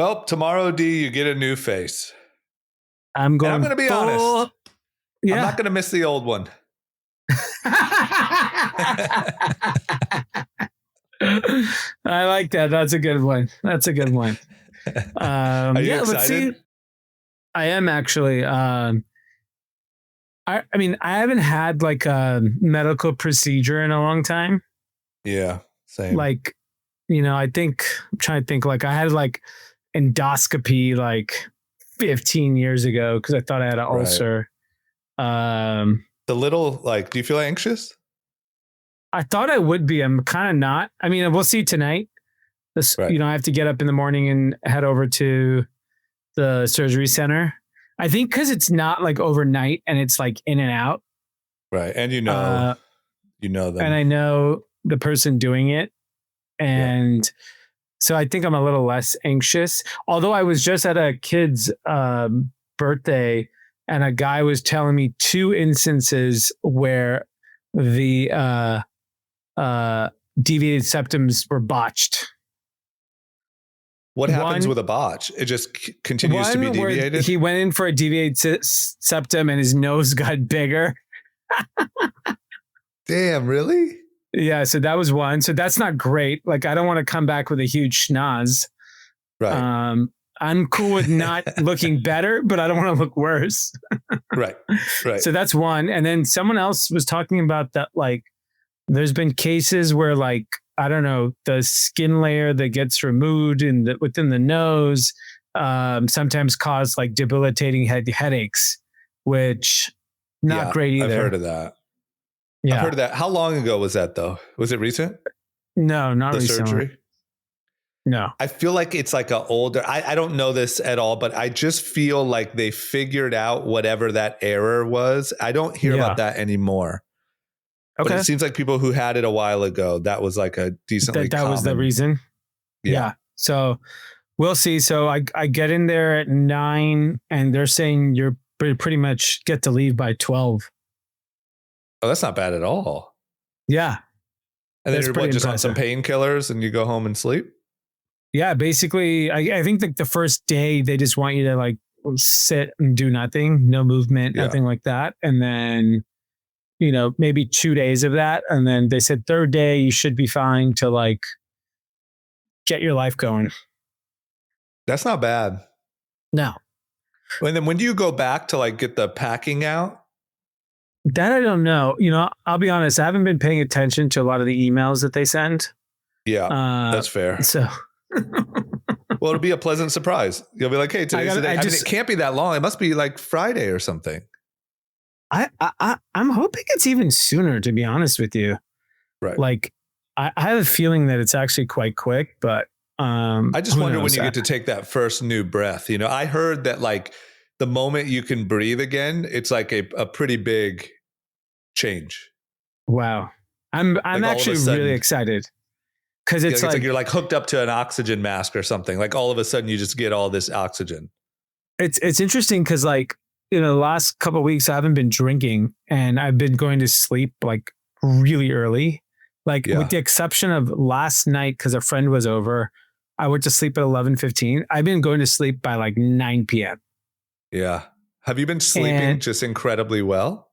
Well, tomorrow, D, you get a new face. I'm And I'm going to be honest. Yeah. I'm not going to miss the old one. I like that. That's a good one. Are you excited? Let's see. I am actually. I mean, I haven't had like a medical procedure in a long time. Yeah, same. Like, I'm trying to think, like I had like endoscopy like 15 years ago because I thought I had an ulcer. The little, like, do you feel anxious? I thought I would be. I'm kind of not. I mean, we'll see tonight. I have to get up in the morning and head over to the surgery center. I think because it's not like overnight and it's like in and out. Right. And you know them. And I know the person doing it. And so I think I'm a little less anxious. Although I was just at a kid's birthday and a guy was telling me 2 instances where the deviated septums were botched. What happens with a botch? It just continues to be deviated? He went in for a deviated septum and his nose got bigger. Damn, really? Yeah, so that was one. So that's not great. Like, I don't want to come back with a huge schnoz. Right. I'm cool with not looking better, but I don't want to look worse. Right. So that's one. And then someone else was talking about that, like, there's been cases where, like, I don't know, the skin layer that gets removed within the nose sometimes cause like debilitating headaches, which not great either. I've heard of that. Yeah. I've heard of that. How long ago was that though? Was it recent? No, not the recently. Surgery? No. I feel like it's like an older, I don't know this at all, but I just feel like they figured out whatever that error was. I don't hear about that anymore. Okay. But it seems like people who had it a while ago, that was like a decently that was the reason. Yeah. So we'll see. So I get in there at 9 and they're saying you're pretty much get to leave by 12. Oh, that's not bad at all. Yeah. And then you're just on some painkillers and you go home and sleep? Yeah. Basically, I think like the first day they just want you to like sit and do nothing, no movement, nothing like that. And then maybe 2 days of that. And then they said 3rd day, you should be fine to like get your life going. That's not bad. No. And then when do you go back to like get the packing out? That I don't know. I'll be honest. I haven't been paying attention to a lot of the emails that they send. Yeah, that's fair. So, well, it'll be a pleasant surprise. You'll be like, hey, today's the day. I mean, it can't be that long. It must be like Friday or something. I'm hoping it's even sooner, to be honest with you. Right. Like, I have a feeling that it's actually quite quick, but I just wonder when you get to take that first new breath. I heard that like the moment you can breathe again, it's like a pretty big change. Wow. I'm like actually really excited because it's like you're like hooked up to an oxygen mask or something. Like all of a sudden you just get all this oxygen. It's interesting because like, the last couple of weeks I haven't been drinking and I've been going to sleep like really early, like with the exception of last night because a friend was over. I went to sleep at 11:15. I've been going to sleep by like 9 p.m. Yeah. Have you been sleeping just incredibly well?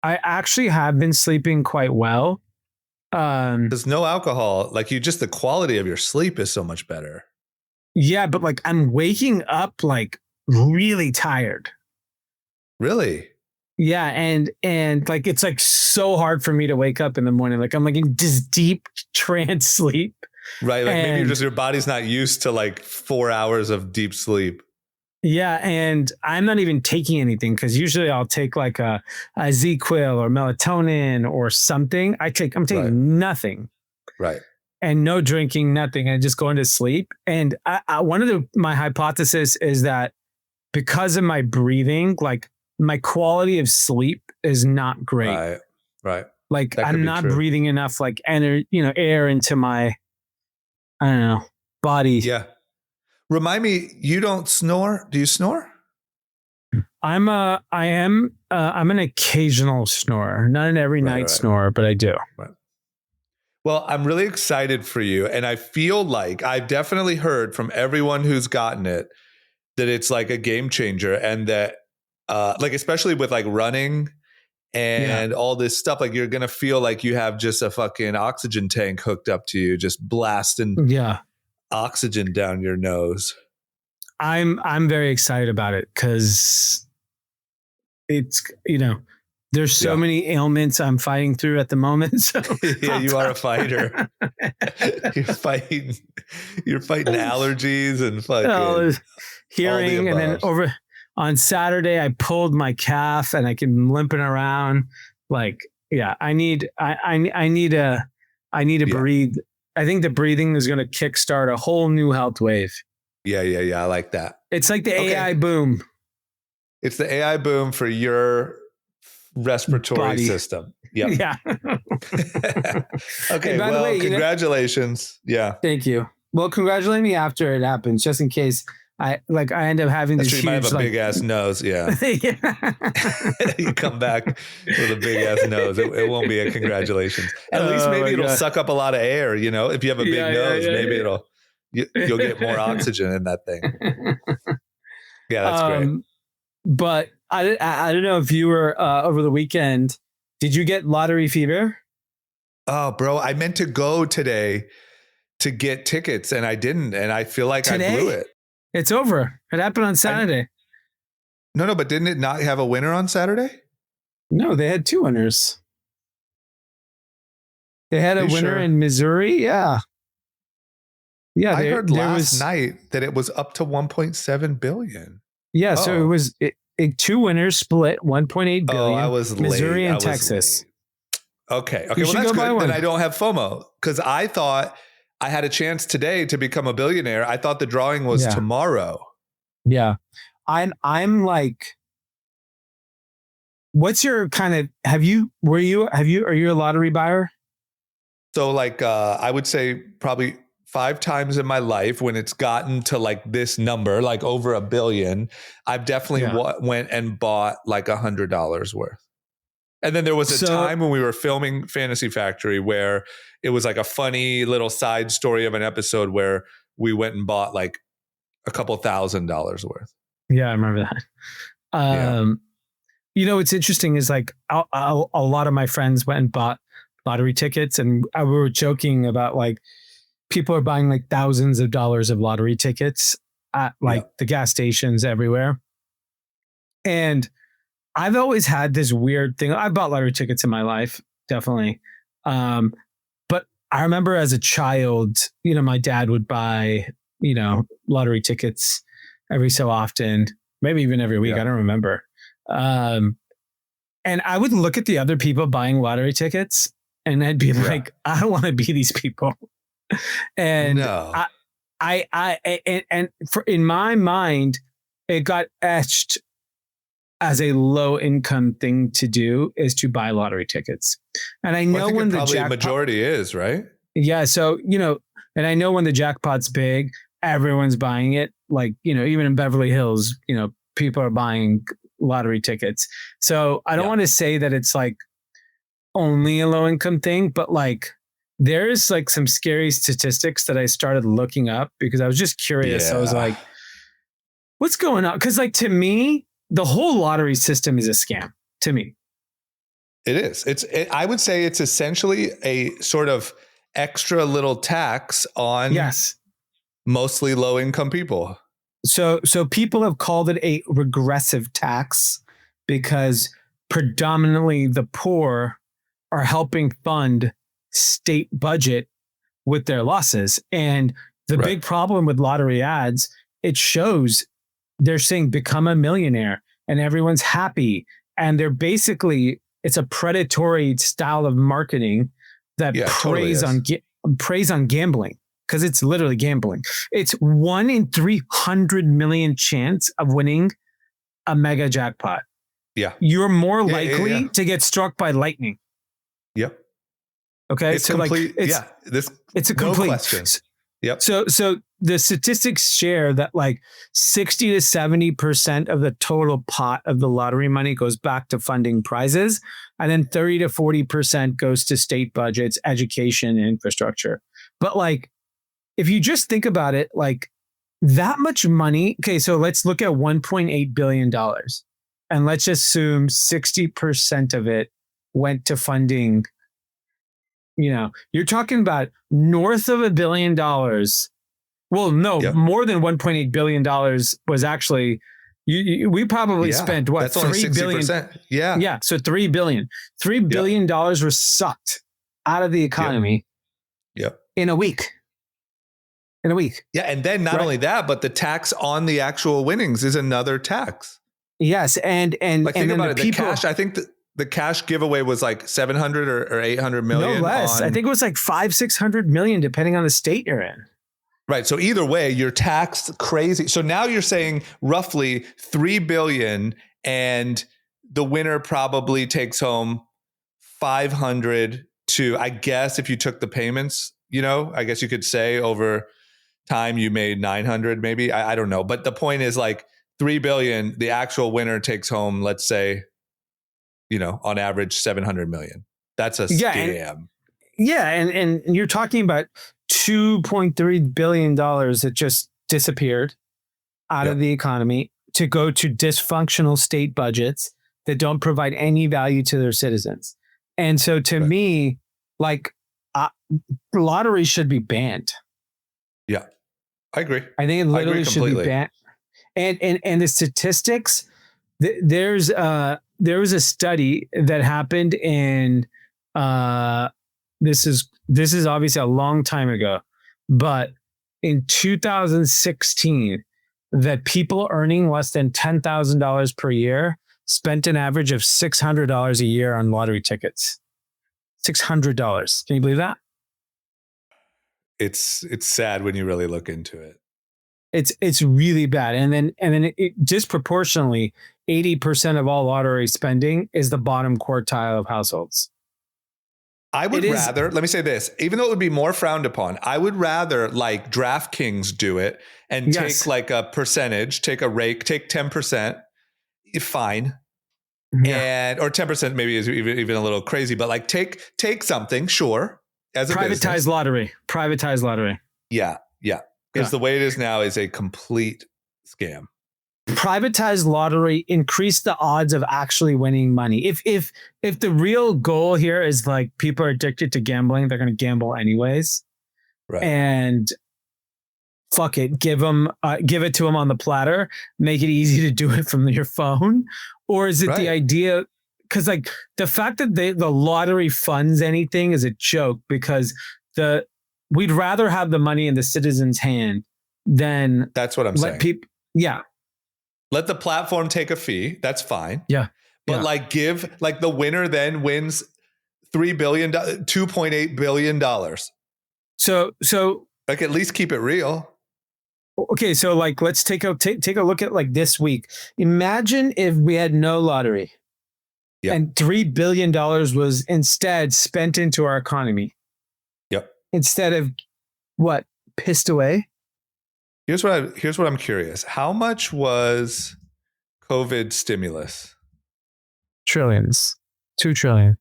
I actually have been sleeping quite well. There's no alcohol. Like the quality of your sleep is so much better. Yeah, but like I'm waking up like really tired. Really? Yeah, and like it's like so hard for me to wake up in the morning. Like I'm like in this deep trance sleep. Right, like maybe your body's not used to like 4 hours of deep sleep. Yeah, and I'm not even taking anything because usually I'll take like a Z-Quil or melatonin or something. I'm taking nothing. Right. And no drinking, nothing, and just going to sleep. And one of my hypothesis is that because of my breathing, like my quality of sleep is not great. Right. Like I'm not breathing enough like air into my, I don't know, body. Yeah. Remind me, you don't snore? Do you snore? I'm an occasional snorer, not an every night snorer, but I do. Right. Well, I'm really excited for you. And I feel like I've definitely heard from everyone who's gotten it that it's like a game changer, and that like, especially with like running and all this stuff, like you're going to feel like you have just a fucking oxygen tank hooked up to you, just blasting oxygen down your nose. I'm very excited about it because it's, there's so many ailments I'm fighting through at the moment. So yeah, you are a fighter. You're fighting allergies and fucking hearing. And then over on Saturday, I pulled my calf and I can limping around. Like, yeah, I need to breathe. I think the breathing is going to kickstart a whole new health wave. Yeah. I like that. It's like the AI boom. It's the AI boom for your respiratory system. Yep. Yeah. Okay. Well, the way, congratulations. Thank you. Well, congratulate me after it happens, just in case I end up having this huge. You might have a big ass nose. Yeah. You come back with a big ass nose. It won't be a congratulations. At least maybe it'll suck up a lot of air. If you have a big nose, maybe you'll get more oxygen in that thing. Yeah, that's great. But I don't know if you were over the weekend. Did you get lottery fever? Oh, bro, I meant to go today to get tickets and I didn't. And I feel like today? I blew it. It's over. It happened on Saturday. No, but didn't it not have a winner on Saturday? No, they had two winners. They had a winner in Missouri. Yeah. Yeah. I heard last night that it was up to 1.7 billion. Yeah. So it was two winners split 1.8 billion. Oh, I was Missouri and Texas. Okay. Well, that's good. Then I don't have FOMO because I thought I had a chance today to become a billionaire. I thought the drawing was tomorrow. Yeah. I'm like, what's your kind of, are you a lottery buyer? So like, I would say probably 5 times in my life when it's gotten to like this number, like over $1 billion, I've definitely went and bought like $100 worth. And then there was a time when we were filming Fantasy Factory where it was like a funny little side story of an episode where we went and bought like a couple $1,000s worth. Yeah, I remember that. What's interesting is like a lot of my friends went and bought lottery tickets, and we were joking about like people are buying like thousands of dollars of lottery tickets at like the gas stations everywhere. And I've always had this weird thing. I bought lottery tickets in my life, definitely. But I remember as a child, my dad would buy, lottery tickets every so often, maybe even every week. I don't remember. And I would look at the other people buying lottery tickets and I'd be like, I don't want to be these people. And in my mind, it got etched as a low income thing to do is to buy lottery tickets. And I know when the jackpot, majority is, right? Yeah. So, and I know when the jackpot's big, everyone's buying it. Like, even in Beverly Hills, people are buying lottery tickets. So I don't want to say that it's like only a low income thing, but like there's like some scary statistics that I started looking up because I was just curious. I was like, what's going on? Because like to me, the whole lottery system is a scam to me. It is. I would say it's essentially a sort of extra little tax on mostly low income people. So people have called it a regressive tax because predominantly the poor are helping fund state budget with their losses. And the big problem with lottery ads, it shows they're saying become a millionaire and everyone's happy. And they're basically, it's a predatory style of marketing that preys on gambling because it's literally gambling. It's 1 in 300 million chance of winning a mega jackpot. Yeah. You're more likely to get struck by lightning. Yep. Okay. It's complete. It's a complete question. Yep. So the statistics share that like 60 to 70% of the total pot of the lottery money goes back to funding prizes. And then 30 to 40% goes to state budgets, education, and infrastructure. But like, if you just think about it, like that much money. Okay. So let's look at $1.8 billion and let's assume 60% of it went to funding. You're talking about north of $1 billion. Well, no, more than $1.8 billion was actually, we probably spent what? That's only 60%. Yeah. Yeah. So $3 billion. $3 billion was sucked out of the economy in a week. Yeah. And then not only that, but the tax on the actual winnings is another tax. Yes. And like, think about it. The cash, I think the cash giveaway was like 700 or 800 million. No less. I think it was like 500-600 million, depending on the state you're in. Right. So either way, you're taxed crazy. So now you're saying roughly 3 billion and the winner probably takes home 500 to, I guess, if you took the payments, I guess you could say over time you made 900 maybe. I don't know. But the point is like 3 billion, the actual winner takes home, let's say, on average, 700 million. That's a scam. And you're talking about $2.3 billion that just disappeared out of the economy to go to dysfunctional state budgets that don't provide any value to their citizens. And so to me, like lottery should be banned. Yeah, I agree. I think it literally should be banned. And the statistics, there was a study that happened in this is obviously a long time ago, but in 2016, that people earning less than $10,000 per year spent an average of $600 a year on lottery tickets. $600. Can you believe that? It's sad when you really look into it. It's really bad. And then it disproportionately 80% of all lottery spending is the bottom quartile of households. I would rather, let me say this, even though it would be more frowned upon, I would rather like DraftKings do it and take like a percentage, take a rake, take 10%, fine. Yeah. Or 10% maybe is even a little crazy, but like take something, sure. As a privatized lottery. Yeah. Because the way it is now is a complete scam. Privatized lottery increase the odds of actually winning money. If the real goal here is like people are addicted to gambling, they're going to gamble anyways. Right. And fuck it, give it to them on the platter, make it easy to do it from your phone. Or is it the idea? Because like the fact that the lottery funds anything is a joke, because we'd rather have the money in the citizen's hand than that's what I'm saying. Let the platform take a fee. That's fine. Yeah. But like the winner then wins $2.8 billion. So like at least keep it real. Okay. So like, let's take a look at like this week. Imagine if we had no lottery and $3 billion was instead spent into our economy. Yep. Instead of pissed away. Here's what I'm curious. How much was COVID stimulus? Trillions. $2 trillion.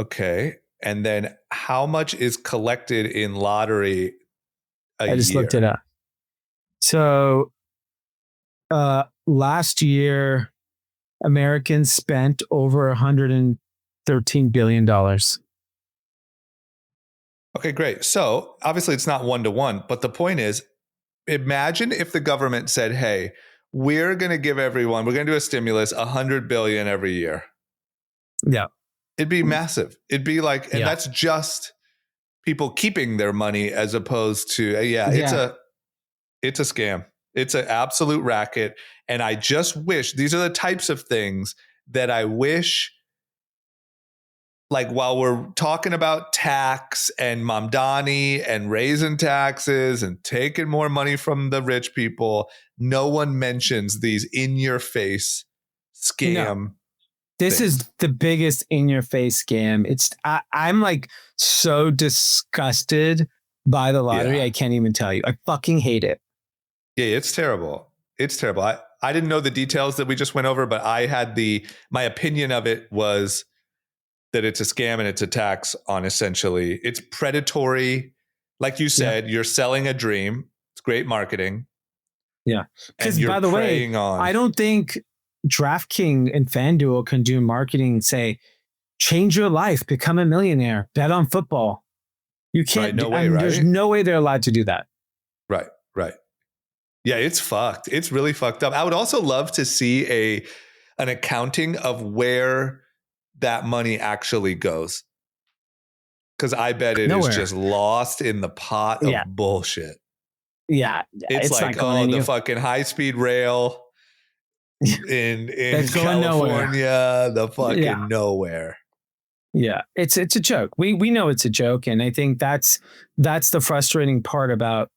Okay. And then how much is collected in lottery I just looked it up. So last year, Americans spent over $113 billion. Okay, great. So obviously it's not 1-to-1, but the point is, imagine if the government said, hey, we're going to give everyone, we're going to do a stimulus, $100 billion every year. Yeah. It'd be massive. It'd be like, and that's just people keeping their money as opposed to, it's a scam. It's an absolute racket. And I just wish, these are the types of things that I wish, like while we're talking about tax and Mamdani and raising taxes and taking more money from the rich people, no one mentions these in-your-face scam. No. This is the biggest in-your-face scam. I'm like so disgusted buy the lottery. I can't even tell you. I fucking hate it. Yeah, it's terrible. It's terrible. I didn't know the details that we just went over, but I had my opinion of it was that it's a scam and it's a tax on essentially. It's predatory. Like you said, you're selling a dream. It's great marketing. Yeah. Because by the way, I don't think DraftKings and FanDuel can do marketing, say, change your life, become a millionaire, bet on football. You can't. Right, there's no way they're allowed to do that. Right. Yeah, it's fucked. It's really fucked up. I would also love to see an accounting of where that money actually goes. Because I bet it is just lost in the pot of bullshit. Yeah. It's like, the fucking high-speed rail in California, the fucking nowhere. Yeah, it's a joke. We know it's a joke, and I think that's the frustrating part about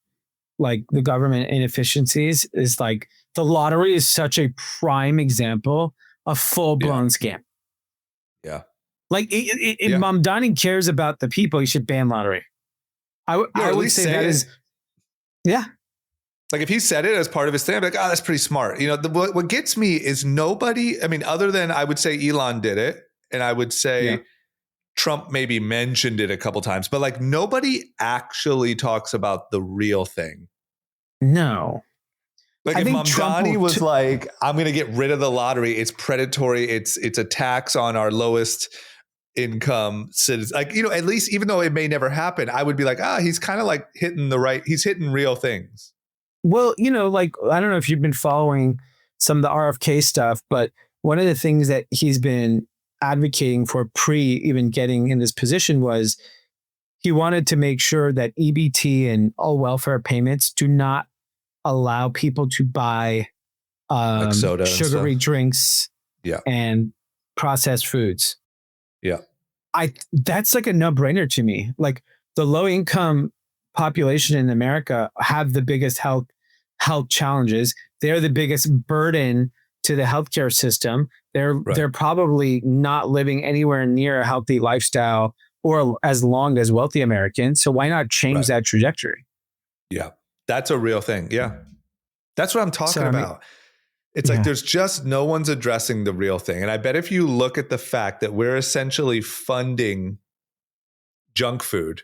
like the government inefficiencies is like the lottery is such a prime example of full-blown scam. Yeah. Like if Mamdani cares about the people, he should ban lottery. I would say that is. Yeah. Like if he said it as part of his thing, I'd be like, that's pretty smart. You know, what gets me is nobody, I mean, other than I would say Elon did it, and I would say Trump maybe mentioned it a couple times, but like nobody actually talks about the real thing. No. Like if Mamdani was like, I'm going to get rid of the lottery, it's predatory, it's a tax on our lowest income citizens. Like, you know, at least even though it may never happen, I would be like, he's kind of like he's hitting real things. Well, you know, like, I don't know if you've been following some of the RFK stuff, but one of the things that he's been advocating for even getting in this position was he wanted to make sure that EBT and all welfare payments do not allow people to buy like soda sugary drinks and processed foods. Yeah. That's like a no-brainer to me. Like the low income population in America have the biggest health challenges. They're the biggest burden to the healthcare system. They're probably not living anywhere near a healthy lifestyle or as long as wealthy Americans. So why not change that trajectory? Yeah, that's a real thing. Yeah, that's what I'm talking about. It's like there's just no one's addressing the real thing. And I bet if you look at the fact that we're essentially funding junk food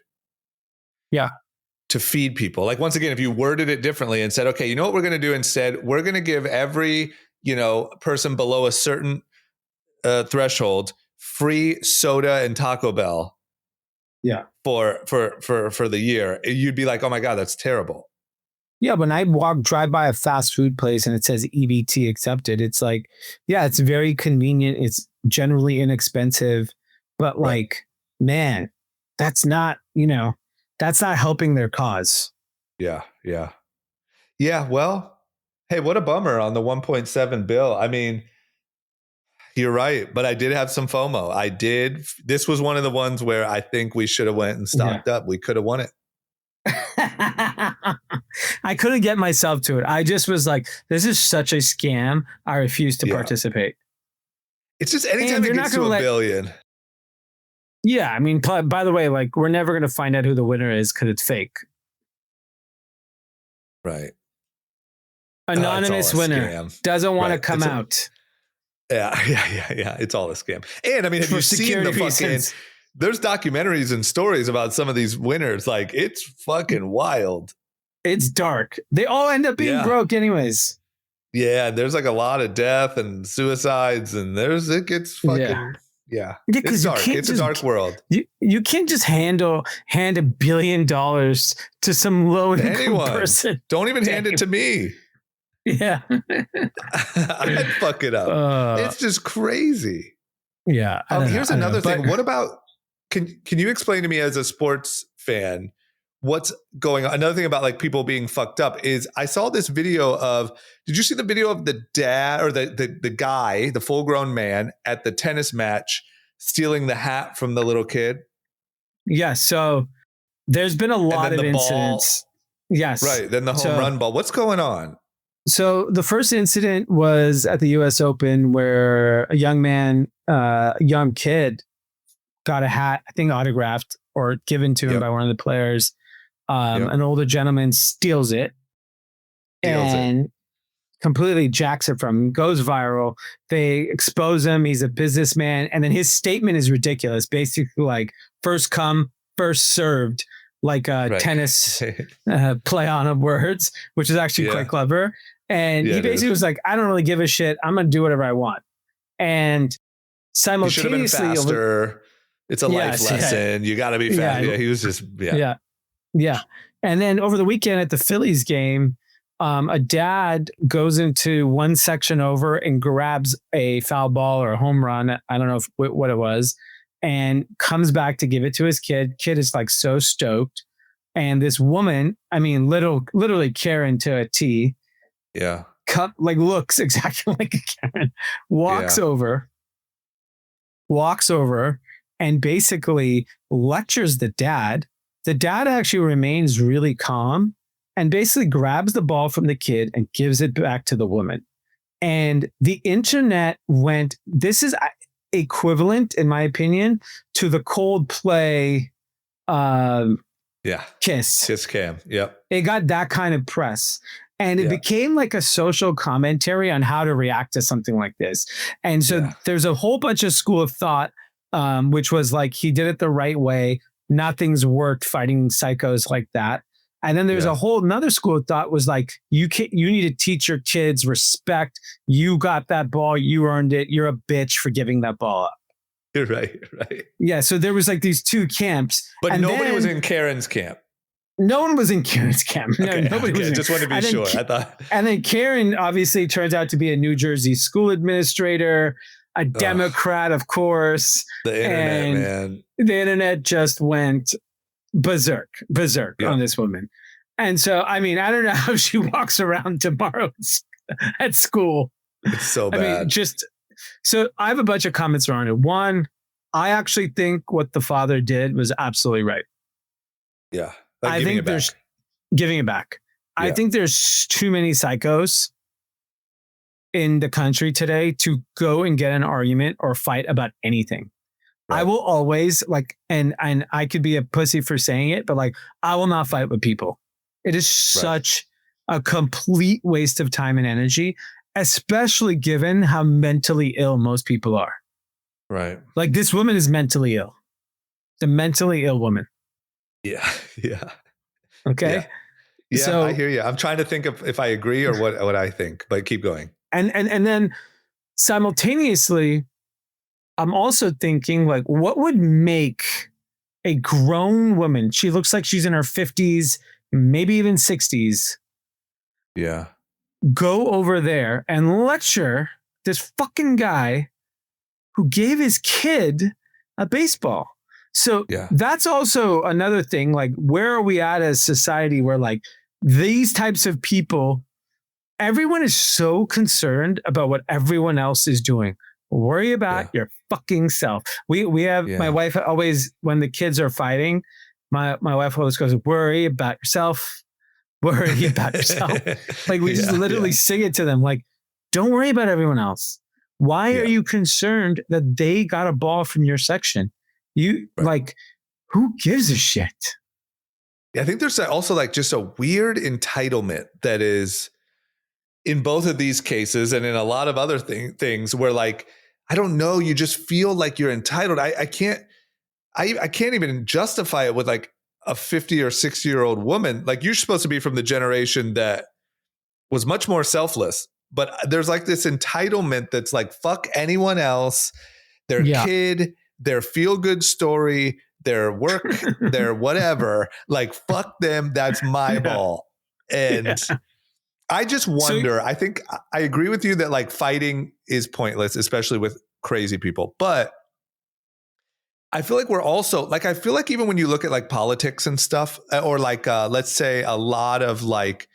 to feed people. Like once again, if you worded it differently and said, okay, you know what we're going to do instead? We're going to give every, person below a certain threshold free soda and Taco Bell. Yeah. For the year. You'd be like, oh my God, that's terrible. Yeah, when I drive by a fast food place and it says EBT accepted, it's like, it's very convenient. It's generally inexpensive, but like, man, that's not helping their cause. Yeah. Well, hey, what a bummer on the 1.7 bill. I mean, you're right, but I did have some FOMO. This was one of the ones where I think we should have went and stocked up. We could have won it. I couldn't get myself to it. I just was like, this is such a scam. I refuse to participate. It's just anytime it gets to a billion. Yeah. I mean, by the way, like we're never going to find out who the winner is because it's fake. Right. Anonymous winner doesn't want to come out. Yeah. It's all a scam. And I mean, have you seen the fucking... There's documentaries and stories about some of these winners. Like, it's fucking wild. It's dark. They all end up being broke anyways. Yeah, there's like a lot of death and suicides, and it gets fucking... Yeah. It's dark. It's a dark world. You can't just hand $1 billion to some low-income person. Don't even hand it to me. Yeah. I'd fuck it up. It's just crazy. Yeah. Here's another thing. What about... Can you explain to me as a sports fan what's going on? Another thing about like people being fucked up is I saw this video of, did you see the video of the dad or the guy, the full grown man at the tennis match stealing the hat from the little kid? Yeah. So there's been a lot of incidents. Yes. Right. Then the home run ball. What's going on? So the first incident was at the US Open where a young kid got a hat, I think autographed or given to him by one of the players. An older gentleman steals it and completely jacks it from him, goes viral. They expose him. He's a businessman. And then his statement is ridiculous. Basically like first come, first served, like a tennis play on words, which is actually quite clever. And he basically was like, I don't really give a shit. I'm going to do whatever I want. And simultaneously, should have been faster. It's a life lesson. You got to be fast. Yeah, he was just, Yeah. And then over the weekend at the Phillies game, a dad goes into one section over and grabs a foul ball or a home run. I don't know what it was, and comes back to give it to his kid. Kid is like so stoked. And this woman, I mean, literally Karen to a T. Yeah. Looks exactly like a Karen. Walks over and basically lectures the dad. The dad actually remains really calm and basically grabs the ball from the kid and gives it back to the woman. And the internet this is equivalent, in my opinion, to the Coldplay Kiss cam. Yep. It got that kind of press. And it became like a social commentary on how to react to something like this. And so there's a whole bunch of school of thought, which was like, he did it the right way. Nothing's worked fighting psychos like that. And then there's a whole another school of thought was like, you need to teach your kids respect. You got that ball. You earned it. You're a bitch for giving that ball up. You're right. Yeah. So there was like these two camps. But nobody was in Karen's camp. No one was in Karen's camp. Okay, nobody was. Just wanted to be sure. I thought. And then Karen obviously turns out to be a New Jersey school administrator, a Democrat, of course. The internet, man. The internet just went berserk on this woman. And so, I mean, I don't know how she walks around tomorrow at school. It's so bad. I mean, so I have a bunch of comments around it. One, I actually think what the father did was absolutely right. Yeah. I think there's giving it back. Yeah. I think there's too many psychos in the country today to go and get an argument or fight about anything. Right. I will always and I could be a pussy for saying it, but like, I will not fight with people. It is such a complete waste of time and energy, especially given how mentally ill most people are. Right. Like this woman is mentally ill. The mentally ill woman. Yeah. Okay. Yeah, so, I hear you. I'm trying to think of if I agree or what I think, but keep going. And then simultaneously, I'm also thinking like, what would make a grown woman? She looks like she's in her 50s, maybe even 60s. Yeah. Go over there and lecture this fucking guy who gave his kid a baseball. So that's also another thing. Like, where are we at as society where like these types of people, everyone is so concerned about what everyone else is doing. Worry about your fucking self. We have my wife always, when the kids are fighting, my wife always goes, worry about yourself. Worry about yourself. Like we just literally sing it to them. Like, don't worry about everyone else. Why are you concerned that they got a ball from your section? Like, who gives a shit? Yeah, I think there's also like just a weird entitlement that is in both of these cases and in a lot of other things where like, I don't know, you just feel like you're entitled. I can't even justify it with like a 50 or 60-year-old woman. Like you're supposed to be from the generation that was much more selfless, but there's like this entitlement that's like, fuck anyone else, their kid, their feel-good story, their work, their whatever, like fuck them. That's my ball. And I just wonder, I think I agree with you that like fighting is pointless, especially with crazy people. But I feel like we're also like, I feel like even when you look at like politics and stuff, or like, let's say a lot of like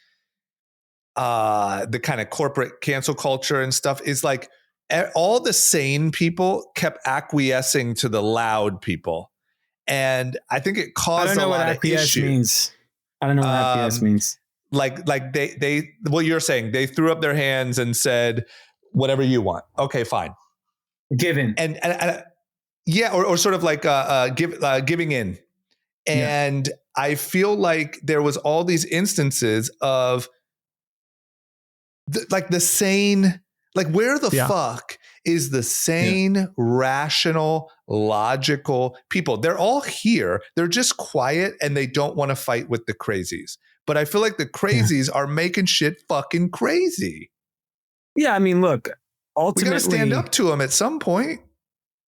the kind of corporate cancel culture and stuff is like all the sane people kept acquiescing to the loud people. And I think it caused a lot of issues. I don't know what acquiesce means. Like they what you're saying, they threw up their hands and said, whatever you want. Okay, fine. Given. And or sort of like giving in. And I feel like there was all these instances of like the sane, like where the fuck is the sane, rational, logical people? They're all here. They're just quiet and they don't want to fight with the crazies. But I feel like the crazies are making shit fucking crazy. Yeah, I mean, look, ultimately, we got to stand up to them at some point.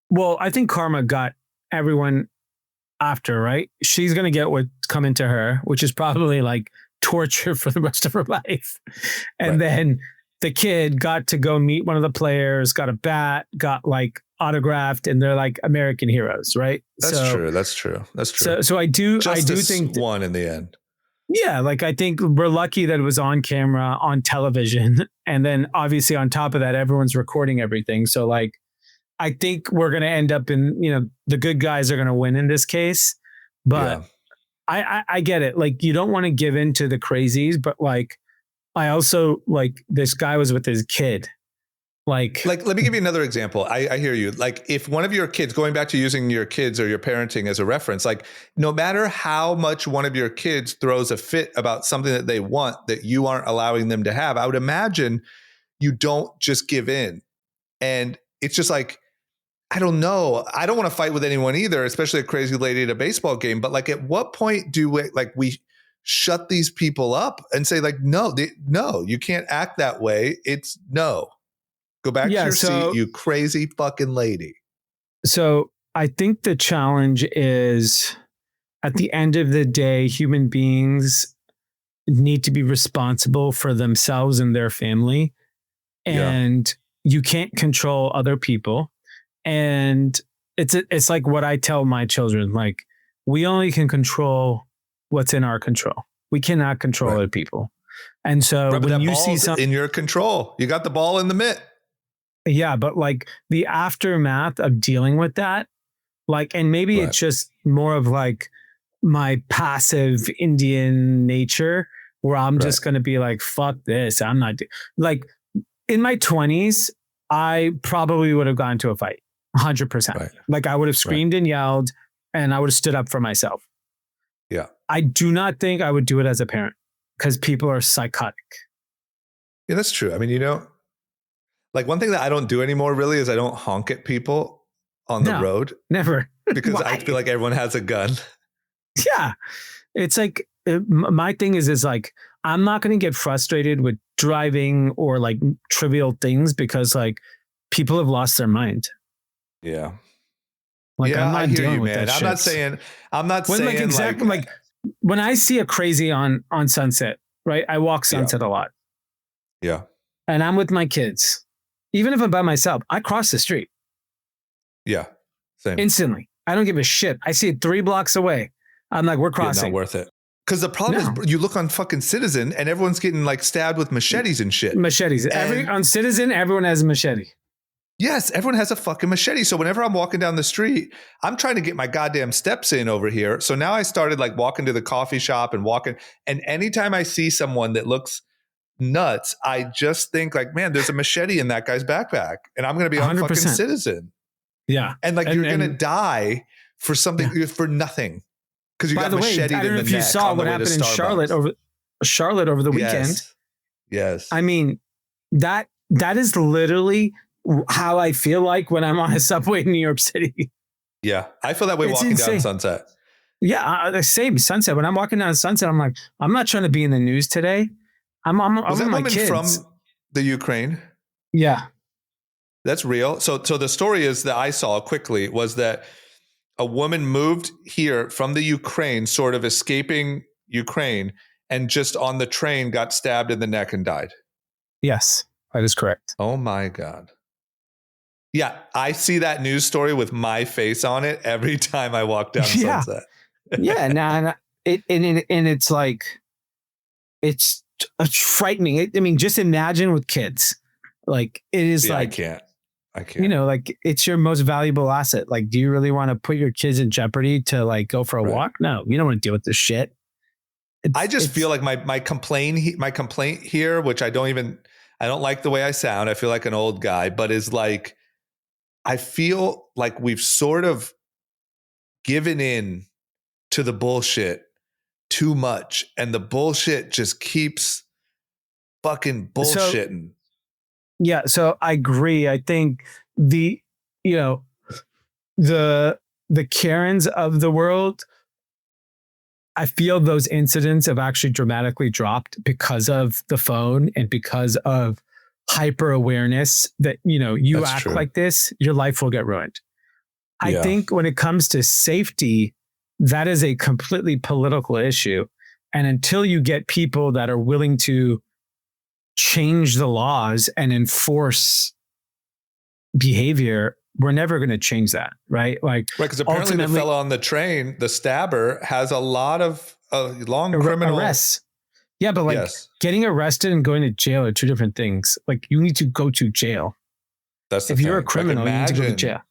Well, I think karma got everyone after, right? She's going to get what's coming to her, which is probably like torture for the rest of her life. And then the kid got to go meet one of the players, got a bat, got like autographed, and they're like American heroes, right? That's true. That's true. That's true. So I do think won in the end. Yeah, like I think we're lucky that it was on camera, on television, and then obviously on top of that, everyone's recording everything. So like, I think we're going to end up in, the good guys are going to win in this case, but I get it. Like, you don't want to give in to the crazies, but like, I also like this guy was with his kid. Like, let me give you another example. I hear you. Like, if one of your kids, going back to using your kids or your parenting as a reference, like no matter how much one of your kids throws a fit about something that they want that you aren't allowing them to have, I would imagine you don't just give in. And it's just like, I don't know. I don't want to fight with anyone either, especially a crazy lady at a baseball game. But like, at what point do we shut these people up and say like, no, you can't act that way. It's no. Go back to your seat, you crazy fucking lady. So I think the challenge is, at the end of the day, human beings need to be responsible for themselves and their family. And you can't control other people. And it's like what I tell my children, like, we only can control what's in our control. We cannot control other people. And so when you see something in your control, you got the ball in the mitt. Yeah, but like the aftermath of dealing with that, like, and maybe it's just more of like my passive Indian nature where I'm just going to be like, fuck this. I'm not like in my 20s, I probably would have gone to a fight 100%. Like I would have screamed and yelled and I would have stood up for myself. Yeah. I do not think I would do it as a parent because people are psychotic. Yeah, that's true. I mean, like one thing that I don't do anymore really is I don't honk at people on the road. Never. Because I feel like everyone has a gun. Yeah. It's like, my thing is like, I'm not going to get frustrated with driving or like trivial things because like people have lost their mind. Yeah. Like I'm not I hear dealing you, with man. that I'm not saying like exactly like when I see a crazy on Sunset, right? I walk Sunset a lot. Yeah. And I'm with my kids. Even if I'm by myself, I cross the street. Yeah. Same. Instantly. I don't give a shit. I see it 3 blocks away. I'm like, we're crossing. Not worth it. Because the problem is you look on fucking Citizen and everyone's getting like stabbed with machetes and shit. Machetes. On Citizen, everyone has a machete. Yes, everyone has a fucking machete. So whenever I'm walking down the street, I'm trying to get my goddamn steps in over here. So now I started like walking to the coffee shop and walking. And anytime I see someone that looks nuts, I just think like, man, there's a machete in that guy's backpack and I'm going to be on 100%. Fucking Citizen. Yeah. And like, you're going to die for something, for nothing. Because you got macheted in the neck. I don't know if you saw what happened in Charlotte over the weekend. Yes. I mean, that is literally how I feel like when I'm on a subway in New York City. Yeah. I feel that way walking down Sunset. Yeah. The same Sunset. When I'm walking down Sunset, I'm like, I'm not trying to be in the news today. I'm Was that with my woman kids. from the Ukraine? Yeah. That's real. So the story is that I saw quickly was that a woman moved here from the Ukraine, sort of escaping Ukraine, and just on the train got stabbed in the neck and died. Yes, that is correct. Oh my God. Yeah, I see that news story with my face on it every time I walk down Sunset. Yeah, it's like, it's frightening. I mean, just imagine with kids. Like it is like, I can't. Like it's your most valuable asset. Like, do you really want to put your kids in jeopardy to like go for a walk? No, you don't want to deal with this shit. I just feel like my complaint here, which I don't like the way I sound. I feel like an old guy, but is like, I feel like we've sort of given in to the bullshit too much, and the bullshit just keeps fucking bullshitting. So I agree. I think the Karens of the world, I feel those incidents have actually dramatically dropped because of the phone and because of hyper awareness that, you That's act true. Like this, your life will get ruined. I think when it comes to safety, that is a completely political issue. And until you get people that are willing to change the laws and enforce behavior, we're never going to change that, right? Like, right, because apparently the fellow on the train, the stabber, has a lot of long criminal arrests. Yeah, but getting arrested and going to jail are two different things. Like, you need to go to jail. That's if you're a criminal, you need to go to jail.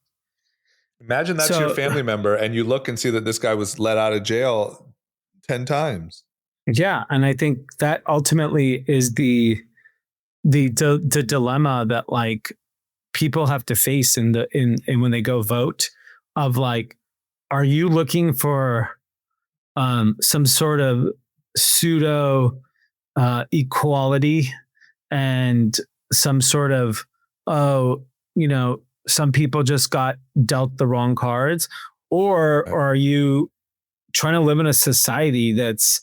Imagine that's your family member, and you look and see that this guy was let out of jail 10 times. Yeah, and I think that ultimately is the dilemma that like people have to face in when they go vote, of like, are you looking for some sort of pseudo equality and some sort of, some people just got dealt the wrong cards, or are you trying to live in a society that's,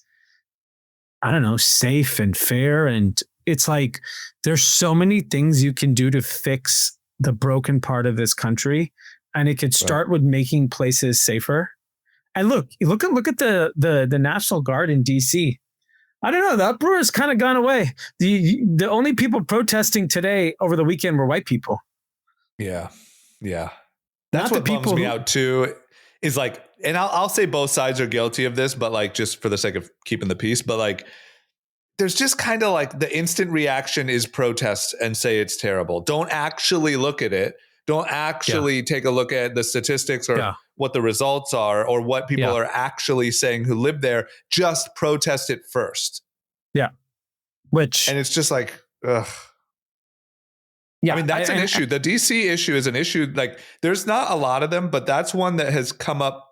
I don't know, safe and fair? And it's like, there's so many things you can do to fix the broken part of this country. And it could start with making places safer. And look at the National Guard in DC. I don't know, the uproar has kind of gone away. The only people protesting today over the weekend were white people. Yeah. That's what bums me out too, is like, and I'll say both sides are guilty of this, but like, just for the sake of keeping the peace, but like, there's just kind of like the instant reaction is protest and say it's terrible. Don't actually look at it. Don't actually take a look at the statistics or what the results are or what people are actually saying who live there. Just protest it first. Yeah. And it's just like, ugh. Yeah, I mean, that's an issue. The DC issue is an issue. Like, there's not a lot of them, but that's one that has come up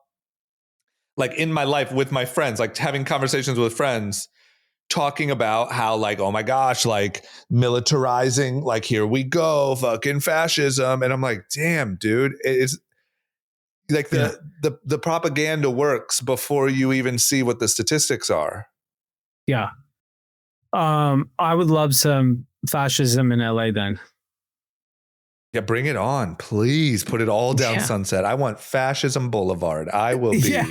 like in my life with my friends, like having conversations with friends, talking about how like, oh my gosh, like militarizing, like, here we go, fucking fascism. And I'm like, damn, dude, it's like the propaganda works before you even see what the statistics are. Yeah. I would love some fascism in LA then. Yeah, bring it on. Please put it all down Sunset. I want Fascism Boulevard. I will be. Yeah.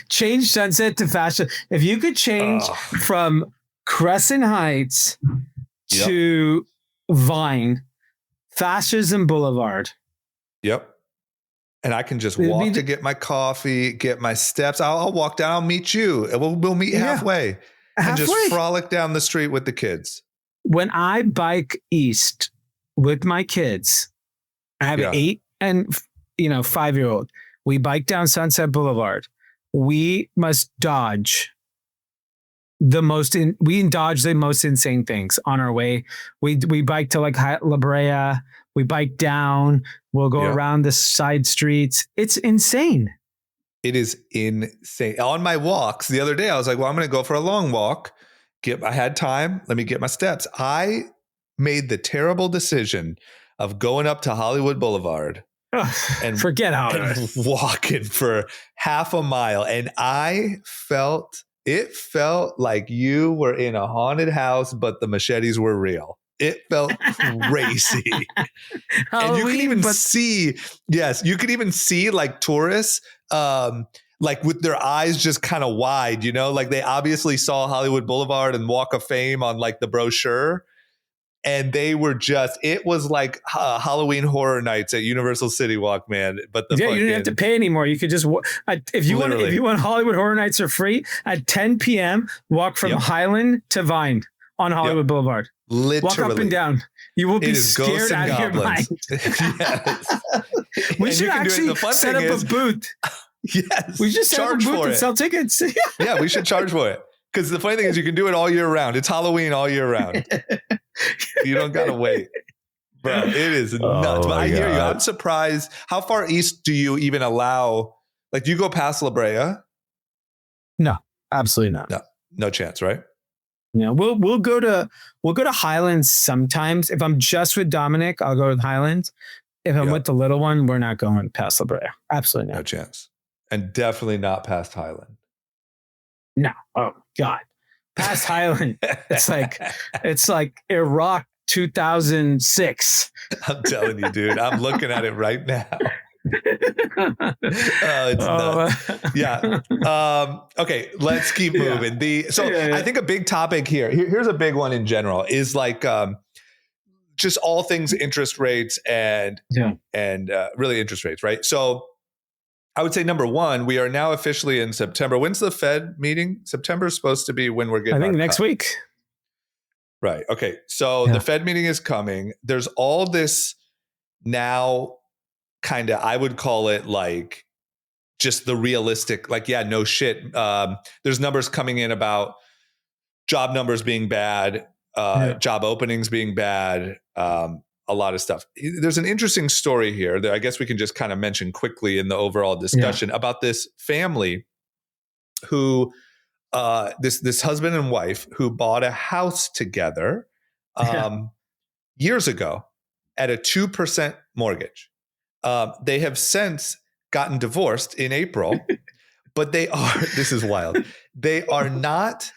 Change Sunset to fascism. If you could change from Crescent Heights to Vine, Fascism Boulevard. Yep. And I can just walk to get my coffee, get my steps. I'll walk down. I'll meet you. We'll meet halfway. And just frolic down the street with the kids. When I bike east with my kids, I have an 8 and 5-year-old. We bike down Sunset Boulevard. We must dodge the most insane things on our way. We bike to like La Brea. We bike down. We'll go around the side streets. It's insane. It is insane. On my walks the other day, I was like, well, I'm going to go for a long walk. I had time. Let me get my steps. I made the terrible decision of going up to Hollywood Boulevard and forget Hollywood, walking for half a mile. And it felt like you were in a haunted house, but the machetes were real. It felt crazy. And you could even see like tourists, like with their eyes just kind of wide, like they obviously saw Hollywood Boulevard and Walk of Fame on like the brochure. And they were it was like Halloween Horror Nights at Universal City Walk, man. But you didn't have to pay anymore. You could just, if you want Hollywood Horror Nights are free at 10 p.m., walk from Highland to Vine on Hollywood Boulevard. Literally. Walk up and down. You will be scared out of your mind. Yes. We should actually set up a booth. Yes. We should set up a booth and sell tickets. Yeah, we should charge for it. Because the funny thing is you can do it all year round. It's Halloween all year round. You don't got to wait. Bro, it is nuts. But I hear you. I'm surprised. How far east do you even allow? Like, do you go past La Brea? No. Absolutely not. No chance, right? Yeah, we'll go to Highlands sometimes. If I'm just with Dominic, I'll go to Highlands. If I'm with the little one, we're not going past La Brea. Absolutely not. No chance. And definitely not past Highland. No. Oh God. Past Highland. It's like Iraq 2006. I'm telling you, dude. I'm looking at it right now. It's nuts. Yeah. Okay, let's keep moving. I think a big topic here's a big one in general is like just all things interest rates and really interest rates, right? So I would say number one, we are now officially in September. When's the Fed meeting? September is supposed to be when we're getting. I think next week. Right. Okay. So the Fed meeting is coming. There's all this now kind of, I would call it like just the realistic, like, yeah, no shit. There's numbers coming in about job numbers being bad, job openings being bad, a lot of stuff. There's an interesting story here that I guess we can just kind of mention quickly in the overall discussion about this family who, this husband and wife who bought a house together years ago at a 2% mortgage. They have since gotten divorced in April, but this is wild. They are not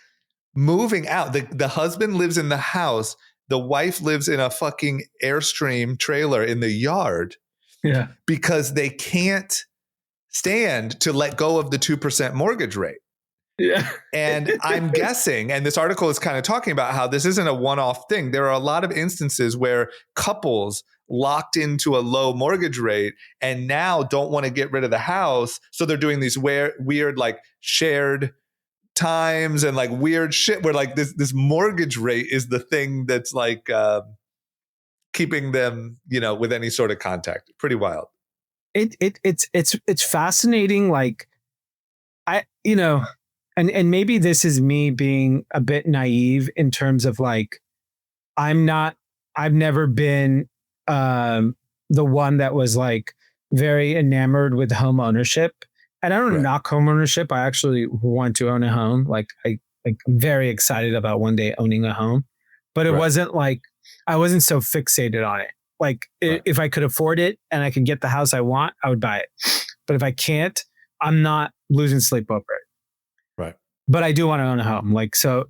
moving out. The husband lives in the house. The wife lives in a fucking Airstream trailer in the yard. Yeah. Because they can't stand to let go of the 2% mortgage rate. Yeah. And I'm guessing, and this article is kind of talking about how this isn't a one-off thing. There are a lot of instances where couples locked into a low mortgage rate and now don't want to get rid of the house. So they're doing these weird like shared times and like weird shit where like this mortgage rate is the thing that's like keeping them, with any sort of contact. Pretty wild. It's fascinating. Like and maybe this is me being a bit naive in terms of like, I've never been the one that was like very enamored with home ownership. And I don't knock home ownership. I actually want to own a home. Like I'm very excited about one day owning a home, but it wasn't like, I wasn't so fixated on it. Like if I could afford it and I could get the house I want, I would buy it. But if I can't, I'm not losing sleep over it. Right. But I do want to own a home. Like, so,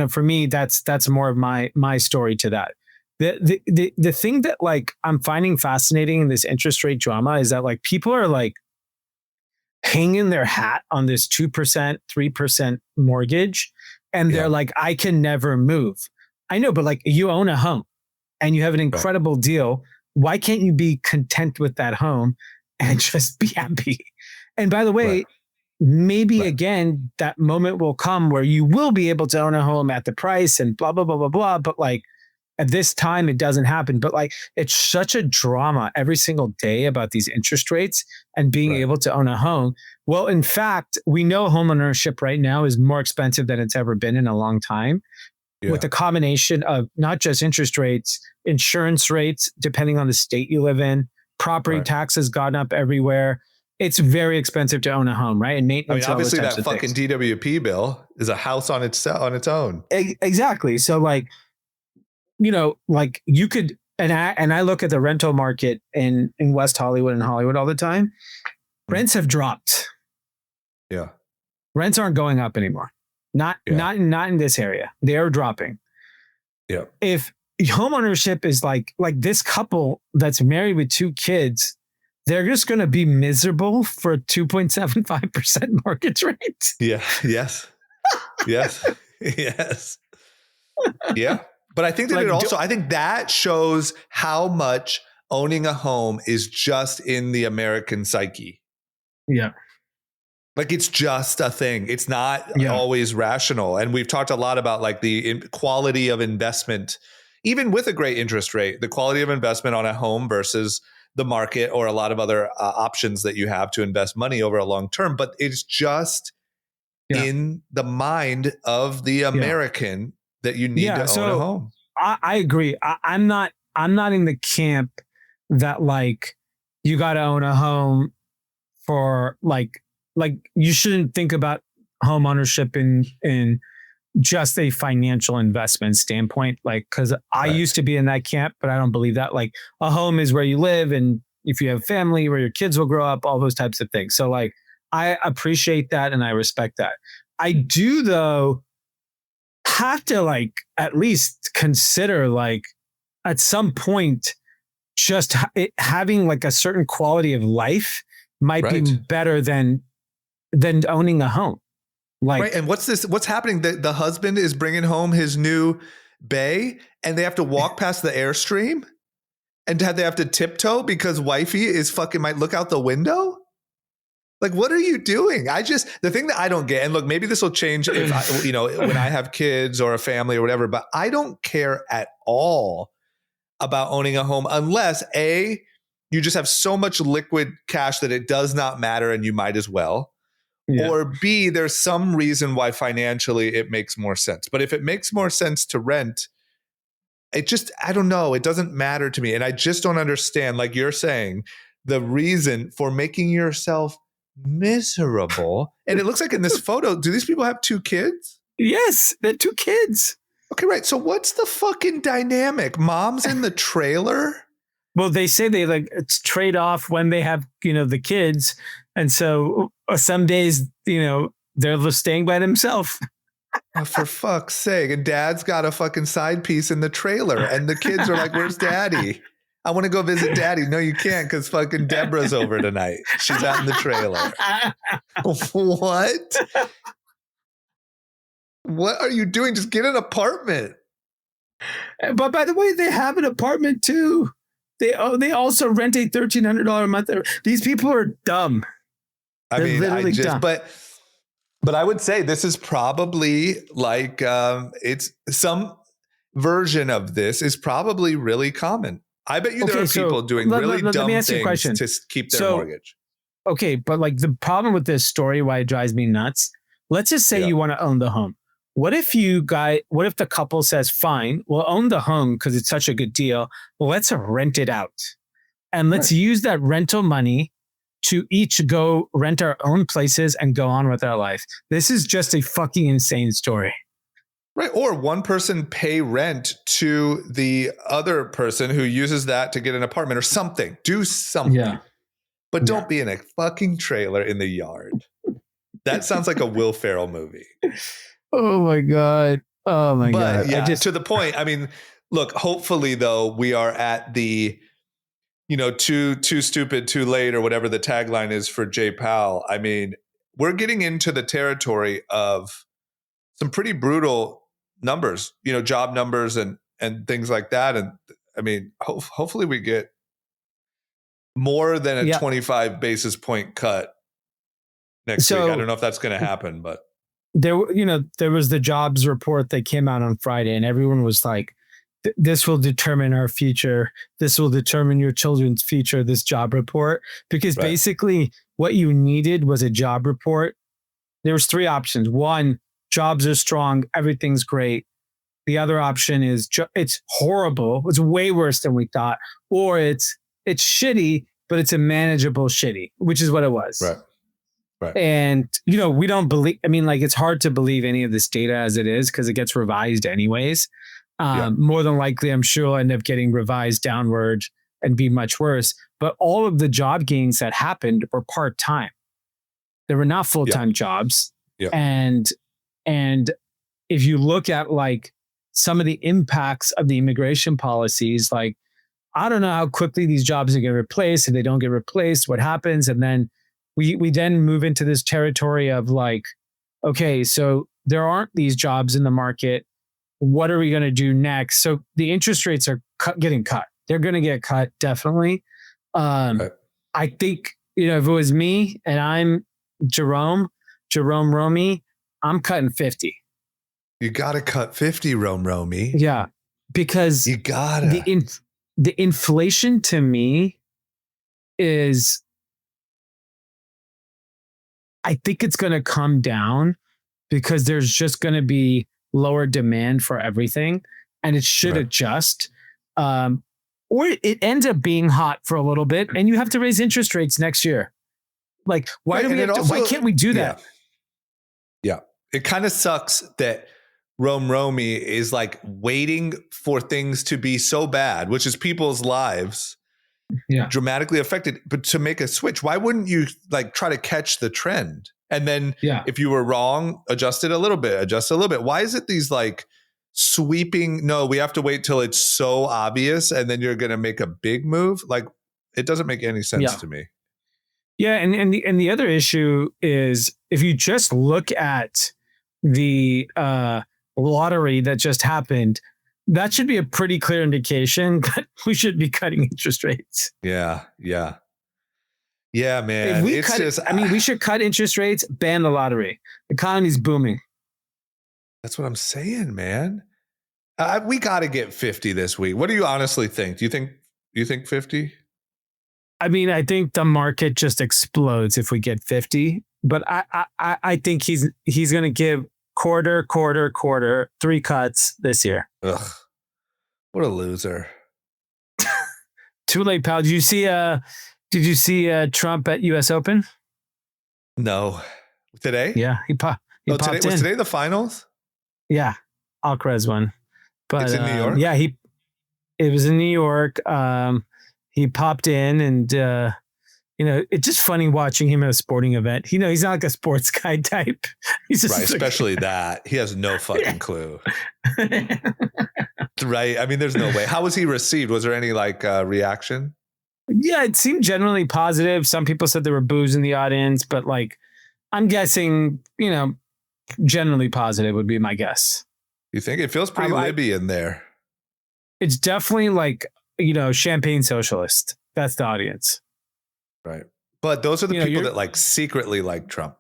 for me, that's more of my story to that. The thing that like I'm finding fascinating in this interest rate drama is that like people are like hanging their hat on this 2%, 3% mortgage. And they're like, I can never move. I know, but like you own a home and you have an incredible deal. Why can't you be content with that home and just be happy? And by the way, maybe again, that moment will come where you will be able to own a home at the price and blah, blah, blah, blah, blah. But like at this time, it doesn't happen. But like, it's such a drama every single day about these interest rates and being able to own a home. Well, in fact, we know home ownership right now is more expensive than it's ever been in a long time. With a combination of not just interest rates, insurance rates, depending on the state you live in, property taxes gone up everywhere. It's very expensive to own a home, right? And maintenance. Obviously that fucking DWP bill is a house on its own. Exactly. So like, like you could, and I look at the rental market in West Hollywood and Hollywood all the time. Rents have dropped. Yeah. Rents aren't going up anymore. Not in this area. They are dropping. Yeah. If home ownership is like this couple that's married with 2 kids, they're just going to be miserable for a 2.75% mortgage rate. Yeah. Yes. Yes. Yes. Yeah. But I think that I think that shows how much owning a home is just in the American psyche. Yeah. Like it's just a thing. It's not always rational. And we've talked a lot about like the quality of investment, even with a great interest rate, the quality of investment on a home versus the market or a lot of other options that you have to invest money over a long term. But it's just in the mind of the American that you need to own a home. I agree. I'm not in the camp that like you got to own a home for like you shouldn't think about home ownership in just a financial investment standpoint. Like, cause I used to be in that camp, but I don't believe that. Like, a home is where you live, and if you have family, where your kids will grow up, all those types of things. So like, I appreciate that and I respect that. I do though have to like at least consider like at some point just having like a certain quality of life might be better than owning a home. Like, and what's happening? The husband is bringing home his new bae, and they have to walk past the Airstream, and they have to tiptoe because wifey is fucking might look out the window. Like, what are you doing? The thing that I don't get, and look, maybe this will change if when I have kids or a family or whatever, but I don't care at all about owning a home unless A, you just have so much liquid cash that it does not matter and you might as well. Yeah. Or B, there's some reason why financially it makes more sense. But if it makes more sense to rent, I don't know. It doesn't matter to me. And I just don't understand, like you're saying, the reason for making yourself miserable. And it looks like in this photo, do these people have 2 kids? Yes, they're 2 kids. Okay, right. So what's the fucking dynamic? Mom's in the trailer? Well, they say they like it's trade off when they have, the kids. And so some days, they're just staying by themselves. Oh, for fuck's sake. And dad's got a fucking side piece in the trailer. And the kids are like, where's daddy? I want to go visit daddy. No, you can't because fucking Deborah's over tonight. She's out in the trailer. What? What are you doing? Just get an apartment. But by the way, they have an apartment too. They also rent a $1,300 a month. These people are dumb. Dumb. But I would say this is probably like it's some version of this is probably really common. I bet you there are people doing really dumb things to keep their mortgage. Okay, but like the problem with this story, why it drives me nuts. Let's just say you want to own the home. What if the couple says, fine, we'll own the home because it's such a good deal. Well, let's rent it out. And let's use that rental money to each go rent our own places and go on with our life. This is just a fucking insane story. Right. Or one person pay rent to the other person who uses that to get an apartment or something. Do something. Yeah. But don't be in a fucking trailer in the yard. That sounds like a Will Ferrell movie. Oh my God. Oh my God. Yeah, to the point. I mean, look, hopefully though, we are at the, too stupid, too late, or whatever the tagline is for Jay Powell. I mean, we're getting into the territory of some pretty brutal numbers, job numbers and things like that. And I mean, hopefully we get more than a 25 basis point cut next week. I don't know if that's going to happen, but there was the jobs report that came out on Friday, and everyone was like, this will determine our future. This will determine your children's future, this job report. Because basically what you needed was a job report. There was 3 options. 1, jobs are strong. Everything's great. The other option is it's horrible. It's way worse than we thought. Or it's shitty, but it's a manageable shitty, which is what it was. Right. And, we don't believe, it's hard to believe any of this data as it is because it gets revised anyways. More than likely, I'm sure it'll end up getting revised downward and be much worse. But all of the job gains that happened were part-time. They were not full-time jobs. Yeah. And if you look at like some of the impacts of the immigration policies, like, I don't know how quickly these jobs are going to replace. If they don't get replaced, what happens? And then we then move into this territory of like, okay, so there aren't these jobs in the market. What are we going to do next? So the interest rates are getting cut. They're going to get cut, definitely. I think, if it was me and I'm Jerome Romy, I'm cutting 50. You got to cut 50, Romy. Yeah, because you got to. The inflation to me is, I think it's going to come down because there's just going to be lower demand for everything, and it should adjust. Or it ends up being hot for a little bit, and you have to raise interest rates next year. Like, why can't we do that? Yeah. it kind of sucks that Romy is like waiting for things to be so bad, which is people's lives dramatically affected, but to make a switch. Why wouldn't you like try to catch the trend? And then if you were wrong, adjust it a little bit. Why is it these like sweeping, no, we have to wait till it's so obvious and then you're going to make a big move? Like, it doesn't make any sense to me. Yeah. And the other issue is if you just look at the lottery that just happened, that should be a pretty clear indication that we should be cutting interest rates. Yeah, man. If we should cut interest rates, ban the lottery. The economy's booming. That's what I'm saying, man. We got to get 50 this week. What do you honestly think? Do you think 50? I mean, I think the market just explodes if we get 50. But I think he's going to give quarter, 3 cuts this year. Ugh, what a loser. Too late, pal. Did you see Trump at U.S. Open? No. Today? Yeah, he popped in. Was today the finals? Yeah, Alcaraz won. But it's in New York? Yeah, it was in New York. He popped in and it's just funny watching him at a sporting event. He's not like a sports guy type. He's just especially that. He has no fucking clue. Right? I mean, there's no way. How was he received? Was there any like reaction? Yeah, it seemed generally positive. Some people said there were boos in the audience, but like, I'm guessing, generally positive would be my guess. You think? It feels pretty Libby in there. It's definitely like, champagne socialist. That's the audience. Right. But those are the people that like secretly like Trump.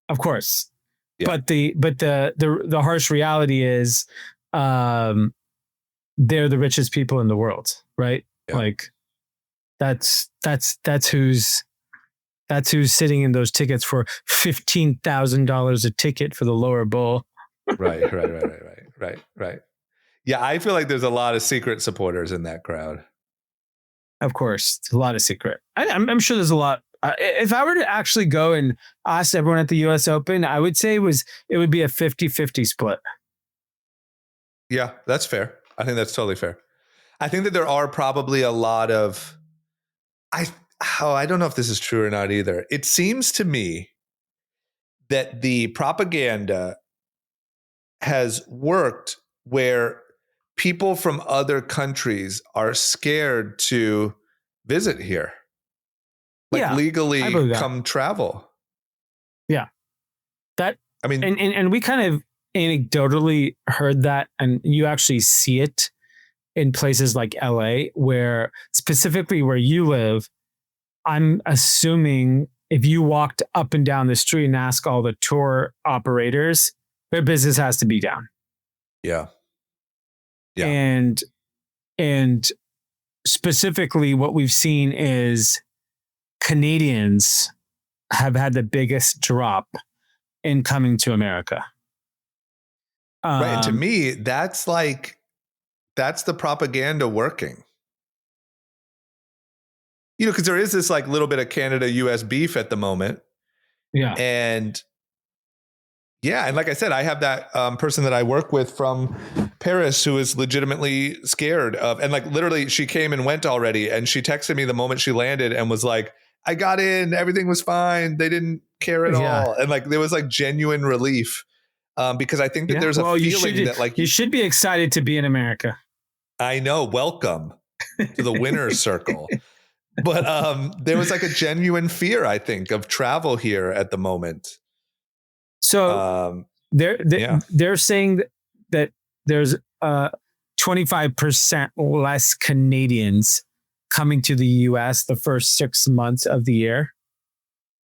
Of course. Yeah. But the harsh reality is they're the richest people in the world, right? Yeah. Like that's who's sitting in those tickets for $15,000 a ticket for the lower bowl. Right. Yeah, I feel like there's a lot of secret supporters in that crowd. Of course, it's a lot of secret. I'm sure there's a lot. If I were to actually go and ask everyone at the U.S. Open, I would say it would be a 50-50 split. Yeah, that's fair. I think that's totally fair. I think that there are probably a lot of, I don't know if this is true or not either. It seems to me that the propaganda has worked where people from other countries are scared to visit here. Like legally come travel. Yeah. And we kind of anecdotally heard that, and you actually see it in places like LA, where specifically where you live, I'm assuming if you walked up and down the street and ask all the tour operators, their business has to be down. Yeah. And specifically what we've seen is Canadians have had the biggest drop in coming to America. Right. And to me, that's the propaganda working. Because there is this like little bit of Canada-US beef at the moment. Yeah. And like I said, I have that person that I work with from Paris who is legitimately scared of, and like literally she came and went already. And she texted me the moment she landed and was like, I got in, everything was fine. They didn't care at all. And like, there was like genuine relief because I think that there's a feeling that like, you should be excited to be in America. I know. Welcome to the winner's circle. But there was like a genuine fear, I think, of travel here at the moment. So they're saying that there's 25% less Canadians coming to the U.S. the first 6 months of the year.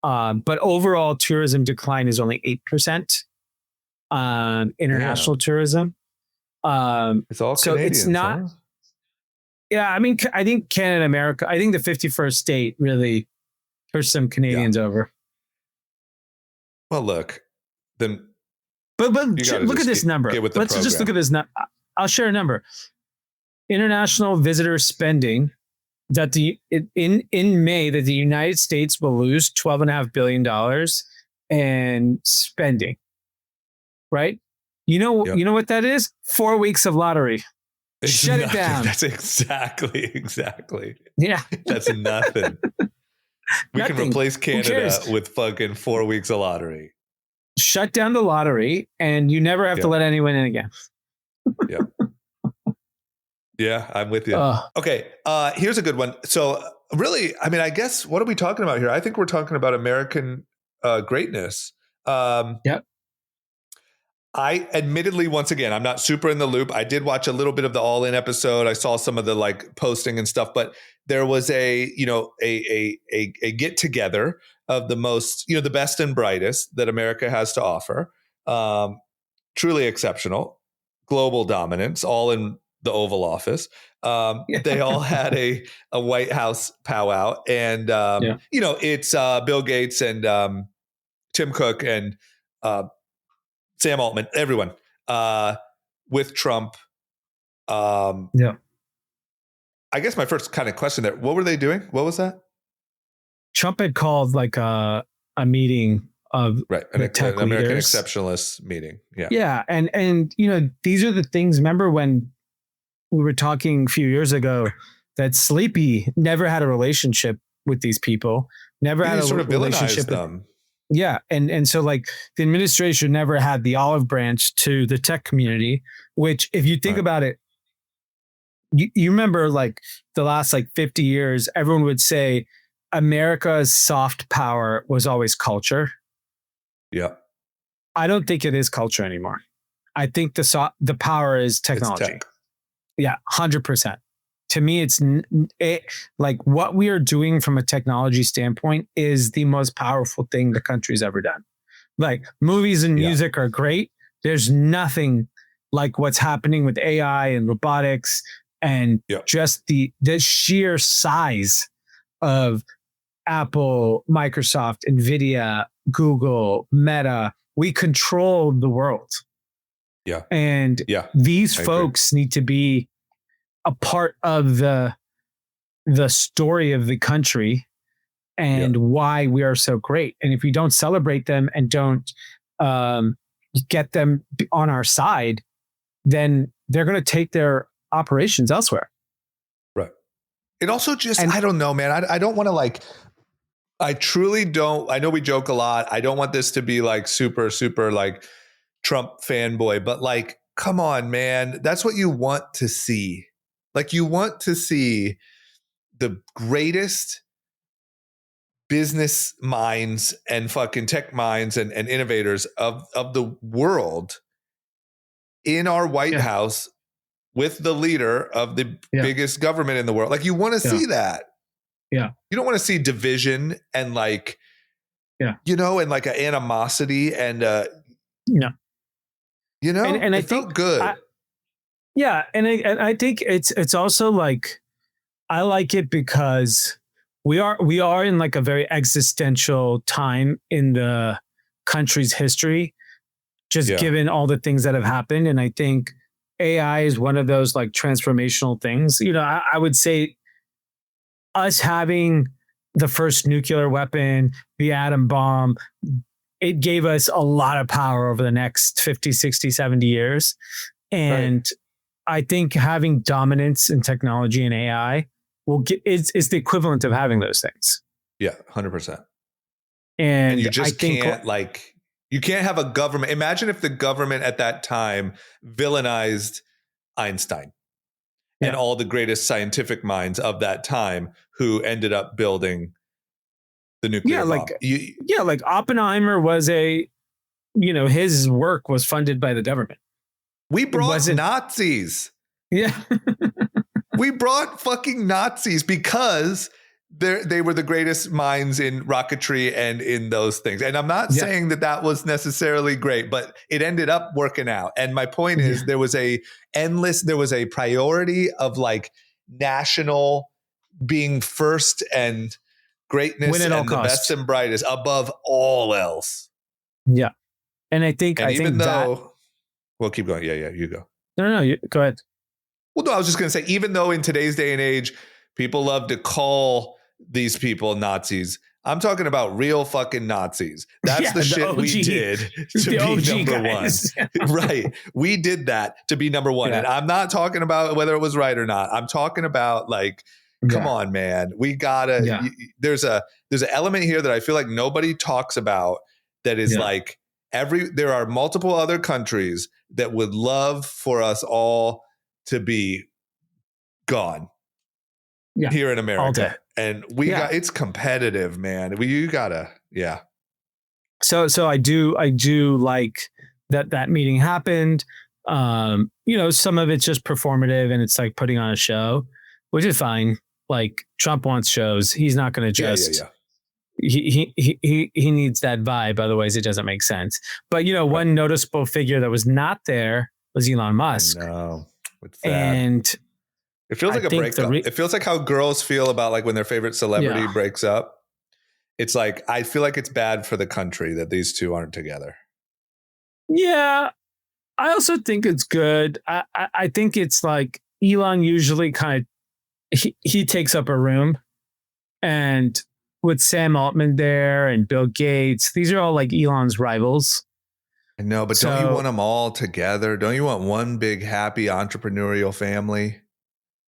But overall tourism decline is only 8%. International tourism. It's all so Canadians, it's not. Huh? Yeah, I mean, I think Canada, America. I think the 51st state really pushed some Canadians over. Well, look, then. But look at this number. Let's just look at this number. I'll share a number. International visitor spending that in May that the United States will lose $12.5 billion in spending. right? You know what that is? 4 weeks of lottery. Shut it down. That's exactly. Yeah. That's nothing. We can replace Canada with fucking 4 weeks of lottery. Shut down the lottery and you never have to let anyone in again. Yeah. Yeah, I'm with you. Okay. Here's a good one. So really, I mean, I guess, what are we talking about here? I think we're talking about American greatness. Yep. I admittedly, once again, I'm not super in the loop. I did watch a little bit of the All In episode. I saw some of the like posting and stuff, but there was a get together of the most, the best and brightest that America has to offer. Truly exceptional, global dominance, all in the Oval Office. They all had a White House powwow, and it's Bill Gates and Tim Cook and Sam Altman, everyone with Trump. I guess my first kind of question there, what were they doing? What was that? Trump had called like a meeting of an American exceptionalist meeting. Yeah. And these are the things, remember when we were talking a few years ago that Sleepy never had a relationship with these people, never had a sort of relationship with them. Yeah. And so like the administration never had the olive branch to the tech community, which if you think about it, you remember like the last like 50 years, everyone would say America's soft power was always culture. Yeah. I don't think it is culture anymore. I think the power is technology. Yeah, 100%. To me, it's like what we are doing from a technology standpoint is the most powerful thing the country's ever done. Like movies and music are great. There's nothing like what's happening with AI and robotics and just the sheer size of Apple, Microsoft, Nvidia, Google, Meta. We control the world. Yeah. And these folks need to be a part of the story of the country and why we are so great. And if we don't celebrate them and don't get them on our side, then they're going to take their operations elsewhere. Right. It also just, I don't know, man. I don't want to I truly don't. I know we joke a lot. I don't want this to be like super, super like Trump fanboy, but like, come on, man. That's what you want to see. Like you want to see the greatest business minds and fucking tech minds and innovators of the world in our White House with the leader of the biggest government in the world. Like you want to see that. Yeah. You don't want to see division and like, and like an animosity and and I think good. I think it's also like, I like it because we are in like a very existential time in the country's history, just given all the things that have happened. And I think AI is one of those like transformational things. I would say us having the first nuclear weapon, the atom bomb, it gave us a lot of power over the next 50, 60, 70 years. And I think having dominance in technology and AI is the equivalent of having those things. Yeah, 100%. And you just you can't have a government. Imagine if the government at that time villainized Einstein and all the greatest scientific minds of that time who ended up building the nuclear bomb. Like Oppenheimer was his work was funded by the government. We brought Nazis. Yeah. We brought fucking Nazis because they were the greatest minds in rocketry and in those things. And I'm not saying that was necessarily great, but it ended up working out. And my point is there was a priority of like national being first and greatness and the best and brightest above all else. Yeah. And I think well, keep going. Yeah, you go. No, go ahead. Well, no, I was just going to say, even though in today's day and age, people love to call these people Nazis, I'm talking about real fucking Nazis. That's the shit we did to be number guys. one. Right. We did that to be number one. And I'm not talking about whether it was right or not. I'm talking about like, come on, man. We gotta, there's an element here that I feel like nobody talks about that is like there are multiple other countries that would love for us all to be gone here in America. And we got, it's competitive, man. You gotta, So I do like that meeting happened. Some of it's just performative and it's like putting on a show, which is fine. Like Trump wants shows. He's not going to just, he needs that vibe. Otherwise it doesn't make sense. But one noticeable figure that was not there was Elon Musk. No, and it feels like a breakup. It feels like how girls feel about like when their favorite celebrity breaks up. It's like, I feel like it's bad for the country that these two aren't together. Yeah. I also think it's good. I think it's like Elon usually kind of, he takes up a room, and with Sam Altman there and Bill Gates, these are all like Elon's rivals. I know, but don't you want them all together? Don't you want one big happy entrepreneurial family?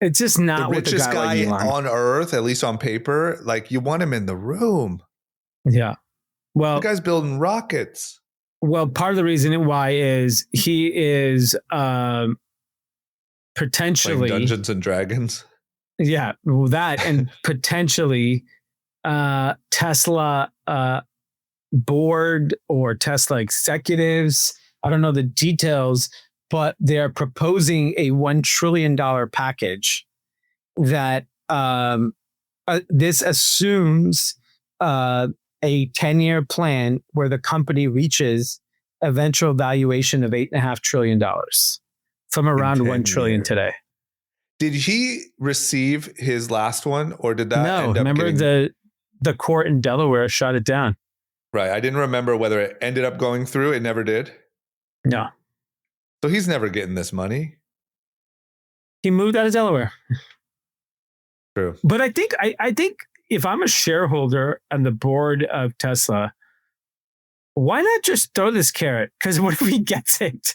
It's just not the richest with guy like on earth, at least on paper. Like you want him in the room. Yeah. Well, the guy's building rockets. Well, part of the reason why is he is potentially like Dungeons and Dragons. Yeah, well, that and potentially Tesla board or Tesla executives. I don't know the details, but they're proposing a $1 trillion package that this assumes a 10-year plan where the company reaches eventual valuation of $8.5 trillion from around $1 trillion today. Did he receive his last one, or did that end up remember the court in Delaware shot it down. Right. I didn't remember whether it ended up going through. It never did. No. So he's never getting this money. He moved out of Delaware. True. But I think if I'm a shareholder on the board of Tesla, why not just throw this carrot? Because what if he gets it?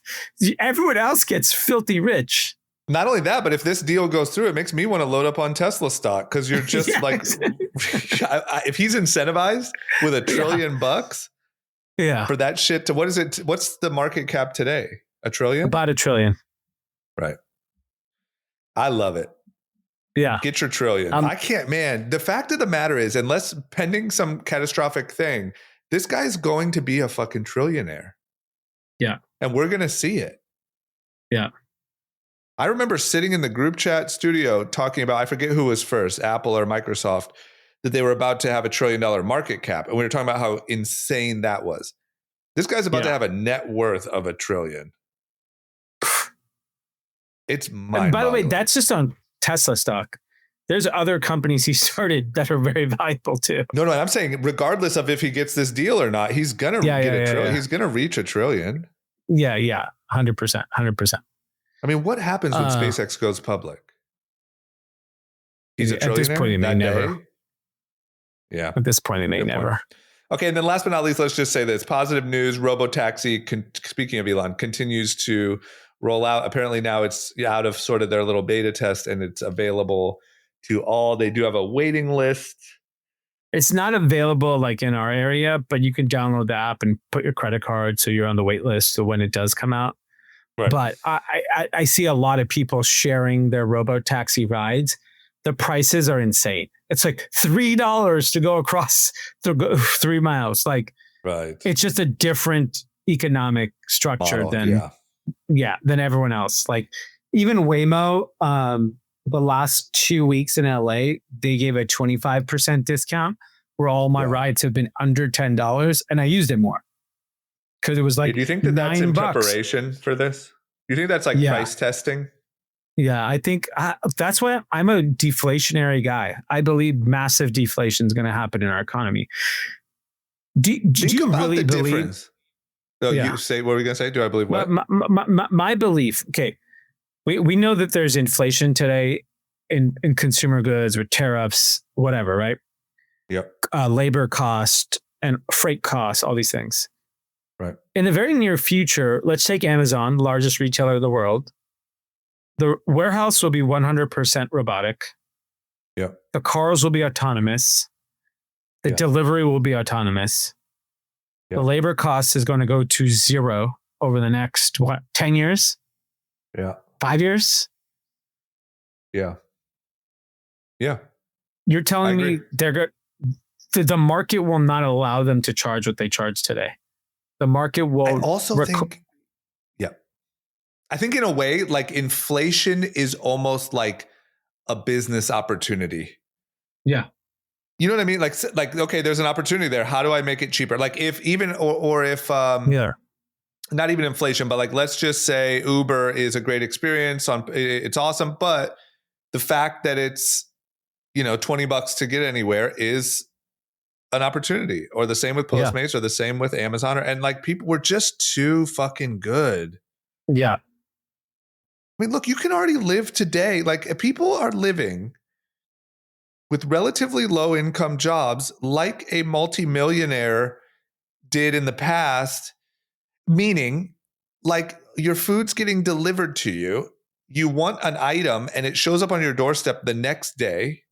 Everyone else gets filthy rich. Not only that, but if this deal goes through, it makes me want to load up on Tesla stock because you're just if he's incentivized with $1 trillion for that shit to, what is it? What's the market cap today? $1 trillion? About $1 trillion. Right. I love it. Yeah. Get your trillion. I can't, man. The fact of the matter is, unless pending some catastrophic thing, this guy's going to be a fucking trillionaire. Yeah. And we're going to see it. Yeah. I remember sitting in the group chat studio talking about, I forget who was first, Apple or Microsoft, that they were about to have $1 trillion market cap. And we were talking about how insane that was. This guy's about to have a net worth of $1 trillion. It's mind-boggling. By the way, that's just on Tesla stock. There's other companies he started that are very valuable too. No, I'm saying regardless of if he gets this deal or not, he's going to get $1 trillion. He's going to reach $1 trillion. Yeah. 100%. I mean, what happens when SpaceX goes public? He's a trillionaire? At this point, he may never. Yeah. At this point, he may never. Okay, and then last but not least, let's just say this. Positive news, Robotaxi, speaking of Elon, continues to roll out. Apparently now it's out of sort of their little beta test and it's available to all. They do have a waiting list. It's not available like in our area, but you can download the app and put your credit card so you're on the wait list so when it does come out. Right. But I see a lot of people sharing their Robotaxi rides. The prices are insane. It's like $3 to go across 3 miles. Like, right. It's just a different economic structure than everyone else. Like even Waymo, the last 2 weeks in LA, they gave a 25% discount where all my rides have been under $10, and I used it more. Because it was like, do you think that's in preparation for this? Do you think that's like price testing? Yeah, I think that's why I'm a deflationary guy. I believe massive deflation is going to happen in our economy. Do you really believe? Difference. So you say, what are we going to say? Do I believe what? My belief. Okay, we know that there's inflation today in consumer goods with tariffs, whatever, right? Yep. labor cost and freight costs, all these things. Right. In the very near future, let's take Amazon, largest retailer of the world. The warehouse will be 100% robotic. Yep. The cars will be autonomous. The delivery will be autonomous. The labor cost is going to go to zero over the next, 10 years? Yeah. 5 years? Yeah. Yeah. You're telling me the market will not allow them to charge what they charge today. The market will. I also think, I think in a way, like inflation is almost like a business opportunity. Yeah. You know what I mean? Like, okay, there's an opportunity there. How do I make it cheaper? Like if even, or if, not even inflation, but like, let's just say Uber is a great experience it's awesome. But the fact that it's, $20 to get anywhere is an opportunity, or the same with Postmates or the same with Amazon. And like people were just too fucking good. Yeah. I mean, look, you can already live today. Like people are living with relatively low income jobs like a multimillionaire did in the past, meaning like your food's getting delivered to you. You want an item and it shows up on your doorstep the next day.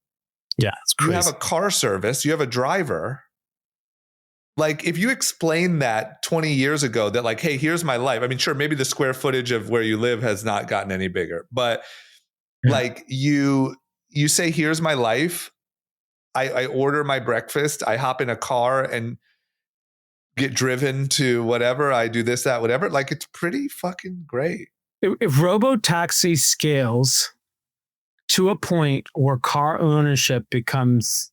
Yeah, it's crazy. You have a car service, you have a driver. Like if you explain that 20 years ago that like, hey, here's my life. I mean, sure, maybe the square footage of where you live has not gotten any bigger, but like you say, here's my life. I order my breakfast. I hop in a car and get driven to whatever. I do this, that, whatever. Like it's pretty fucking great. If Robotaxi scales to a point where car ownership becomes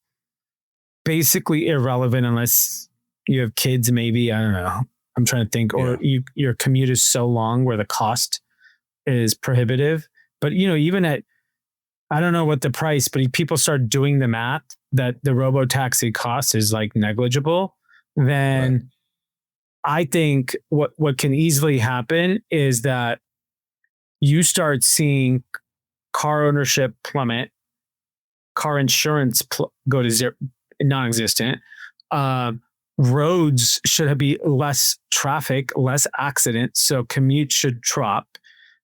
basically irrelevant unless you have kids, maybe, I don't know. I'm trying to think, or your commute is so long where the cost is prohibitive. But, even at, I don't know what the price, but if people start doing the math that the Robotaxi cost is like negligible, then I think what can easily happen is that you start seeing car ownership plummet, car insurance go to zero, non-existent. Roads should be less traffic, less accidents, so commute should drop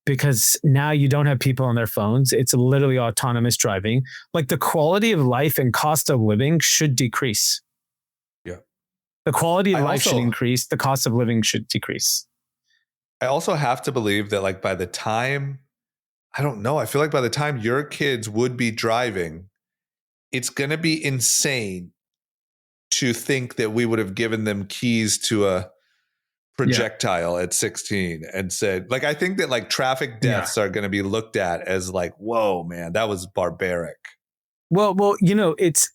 because now you don't have people on their phones. It's literally autonomous driving. Like the quality of life and cost of living should decrease. Yeah. The quality of life should increase. The cost of living should decrease. I also have to believe that like by the time, I don't know, I feel like by the time your kids would be driving, it's going to be insane to think that we would have given them keys to a projectile at 16 and said, like, I think that like traffic deaths are going to be looked at as like, whoa, man, that was barbaric. Well, it's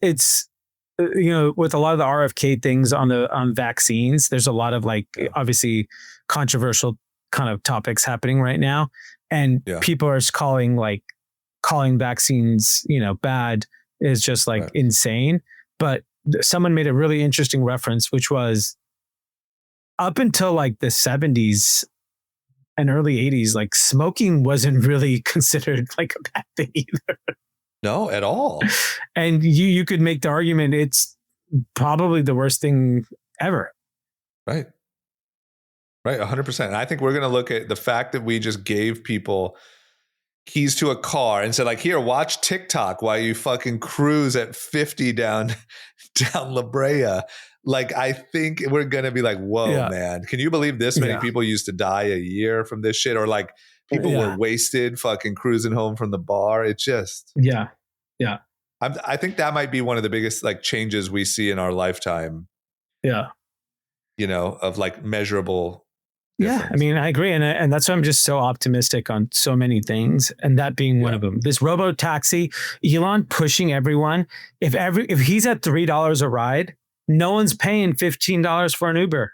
with a lot of the RFK things on vaccines, there's a lot of like obviously controversial kind of topics happening right now, and people are calling vaccines bad is just like insane. But someone made a really interesting reference, which was up until like the 70s and early 80s, like smoking wasn't really considered like a bad thing either. No, at all. And you could make the argument it's probably the worst thing ever. Right. 100%. And I think we're going to look at the fact that we just gave people keys to a car and said like, here, watch TikTok while you fucking cruise at 50 down La Brea. Like, I think we're going to be like, whoa, man, can you believe this many people used to die a year from this shit? Or like people were wasted fucking cruising home from the bar. It just, I think that might be one of the biggest like changes we see in our lifetime. Yeah. Of like measurable. Yeah, I mean, I agree. And that's why I'm just so optimistic on so many things. And that being one of them. This Robotaxi, Elon pushing everyone. If he's at $3 a ride, no one's paying $15 for an Uber.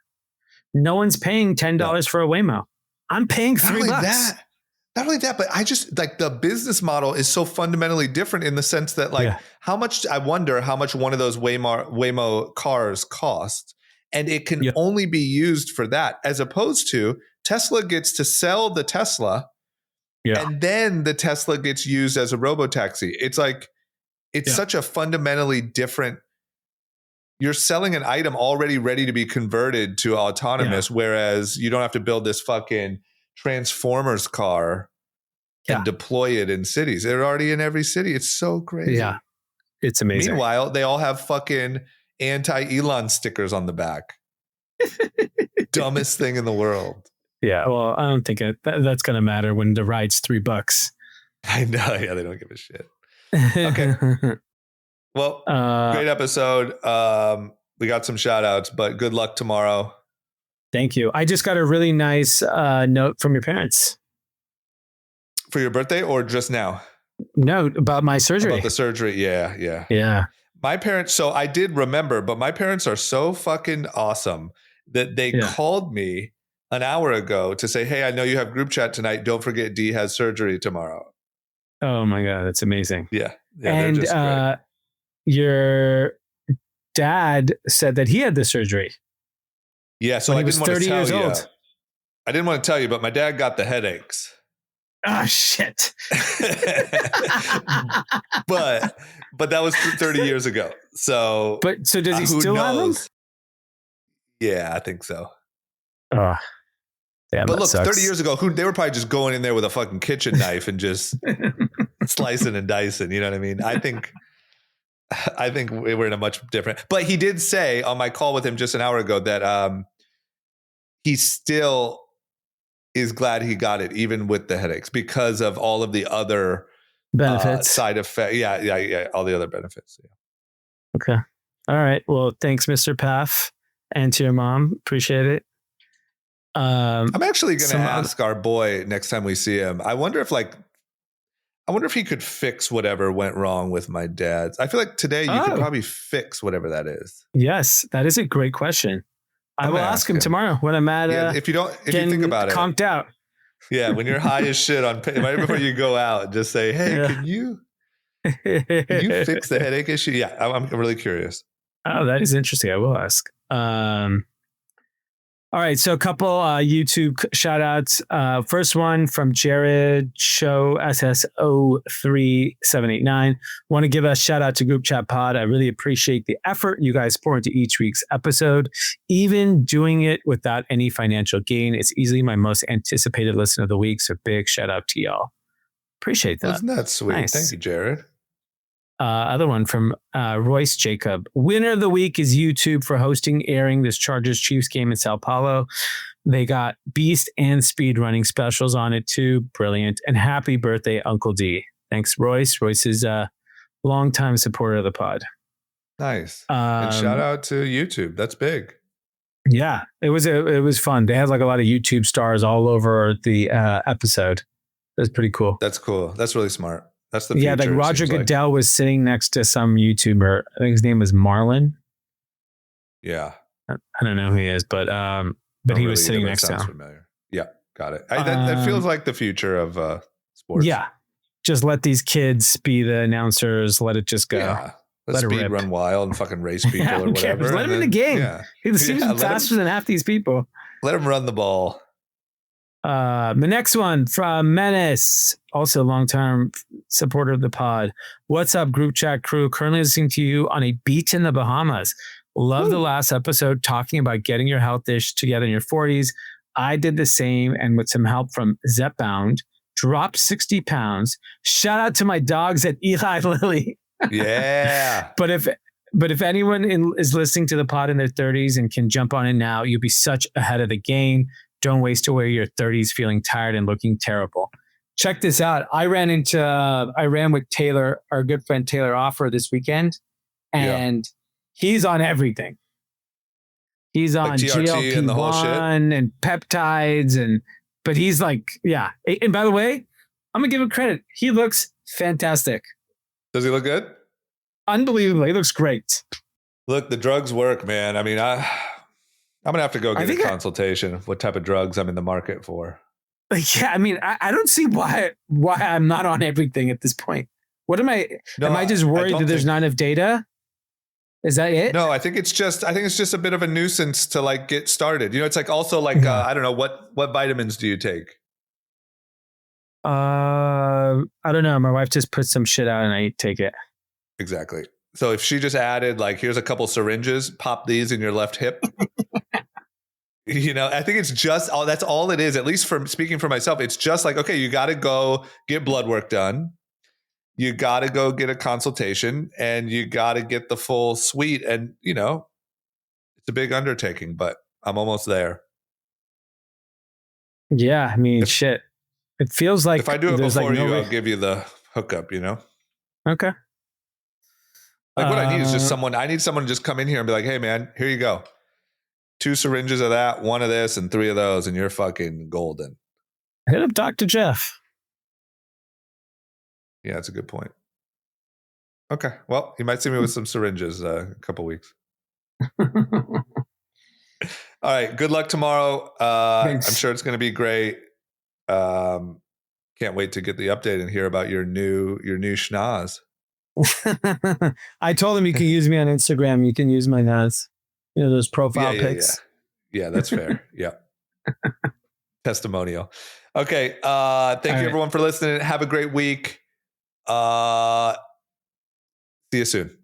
No one's paying $10 for a Waymo. I'm paying $3. Not only that, but I just like the business model is so fundamentally different in the sense that like I wonder how much one of those Waymo cars cost. And it can only be used for that, as opposed to Tesla gets to sell the Tesla and then the Tesla gets used as a robotaxi. It's like, it's such a fundamentally different you're selling an item already ready to be converted to autonomous, whereas you don't have to build this fucking Transformers car and deploy it in cities. They're already in every city. It's so crazy. Yeah. It's amazing. Meanwhile, they all have fucking anti-Elon stickers on the back. Dumbest thing in the world. Yeah. Well, I don't think that's going to matter when the ride's $3. I know. Yeah, they don't give a shit. Okay. Well, great episode. We got some shout outs, but good luck tomorrow. Thank you. I just got a really nice note from your parents. For your birthday or just now? No, about my surgery. About the surgery. Yeah. My parents, so I did remember, but my parents are so fucking awesome that they called me an hour ago to say, hey, I know you have group chat tonight. Don't forget Dee has surgery tomorrow. Oh my God, that's amazing. Yeah. And they're just great. Your dad said that he had the surgery. Yeah, so I didn't want to tell you. I didn't want to tell you, but my dad got the headaches. Oh shit. but that was 30 years ago. So does he still have them? Yeah, I think so. Oh. Damn, but look, sucks. 30 years ago, they were probably just going in there with a fucking kitchen knife and just slicing and dicing. You know what I mean? I think we're in a much different. But he did say on my call with him just an hour ago that he still is glad he got it, even with the headaches, because of all of the other benefits, side effects. Yeah, all the other benefits. Yeah. Okay. All right. Well, thanks, Mr. Paff, and to your mom. Appreciate it. I'm actually going to ask our boy next time we see him. I wonder if he could fix whatever went wrong with my dad's. I feel like today you could probably fix whatever that is. Yes, that is a great question. I will ask him tomorrow when I'm at. If you think about it, conked out. Yeah, when you're high as shit on pain, right before you go out, just say, "Hey, can you fix the headache issue?" Yeah, I'm really curious. Oh, that is interesting. I will ask. All right, so a couple YouTube shout outs. First one from Jared Show SSO3789. Want to give a shout out to Group Chat Pod. I really appreciate the effort you guys pour into each week's episode. Even doing it without any financial gain, it's easily my most anticipated listen of the week. So big shout out to y'all. Appreciate that. Isn't that sweet? Nice. Thank you, Jared. Other one from Royce Jacob. Winner of the week is YouTube for hosting, airing this Chargers Chiefs game in Sao Paulo. They got Beast and Speed running specials on it too. Brilliant. And happy birthday, Uncle D. Thanks, Royce. Royce is a longtime supporter of the pod. Nice. And shout out to YouTube. That's big. Yeah, it was fun. They had like a lot of YouTube stars all over the episode. It was pretty cool. That's cool. That's really smart. That's the future. Yeah, like Roger Goodell was sitting next to some YouTuber. I think his name was Marlon. Yeah. I don't know who he is, but he was sitting next to him. Familiar. Yeah, got it. That feels like the future of sports. Yeah. Just let these kids be the announcers. Let it just go. Yeah. Let speed run wild and fucking race people or whatever. Let him in the game. Yeah. He seems faster than half these people. Let him run the ball. The next one from Menace, also a long-term supporter of the pod. What's up, Group Chat crew? Currently listening to you on a beach in the Bahamas. Love the last episode talking about getting your health ish together in your 40s. I did the same, and with some help from Zepbound, dropped 60 pounds. Shout out to my dogs at Eli Lilly. Yeah. But if anyone is listening to the pod in their 30s and can jump on it now, you'll be such ahead of the game. Don't waste away your 30s feeling tired and looking terrible. Check this out. I ran with Taylor, our good friend Taylor Offer this weekend, and he's on everything. He's on like GLP-1 and peptides, but he's like, yeah. And by the way, I'm gonna give him credit. He looks fantastic. Does he look good? Unbelievable. He looks great. Look, the drugs work, man. I mean, I'm going to have to go get a consultation of what type of drugs I'm in the market for. Yeah, I mean, I don't see why I'm not on everything at this point. What am I? No, am I just worried that there's not enough data? Is that it? No, I think it's just a bit of a nuisance to like get started. You know, it's like also like, I don't know, what vitamins do you take? I don't know. My wife just put some shit out and I take it. Exactly. So if she just added like, here's a couple syringes, pop these in your left hip. I think it's just that's all it is. At least for speaking for myself, it's just like, okay, you got to go get blood work done. You got to go get a consultation and you got to get the full suite. And, it's a big undertaking, but I'm almost there. Yeah. I mean, shit. It feels like if I do it before I'll give you the hookup, Okay. Like what I need is just I need someone to just come in here and be like, hey man, here you go. 2 syringes of that, 1 of this, and 3 of those, and you're fucking golden. Hit up Dr. Jeff. Yeah, that's a good point. Okay. Well, you might see me with some syringes a couple weeks. All right. Good luck tomorrow. I'm sure it's going to be great. Can't wait to get the update and hear about your new schnoz. I told him you can use me on Instagram. You can use my NAS. Those profile pics. Yeah, that's fair. Yeah. Testimonial. Okay. Thank you everyone for listening. Have a great week. See you soon.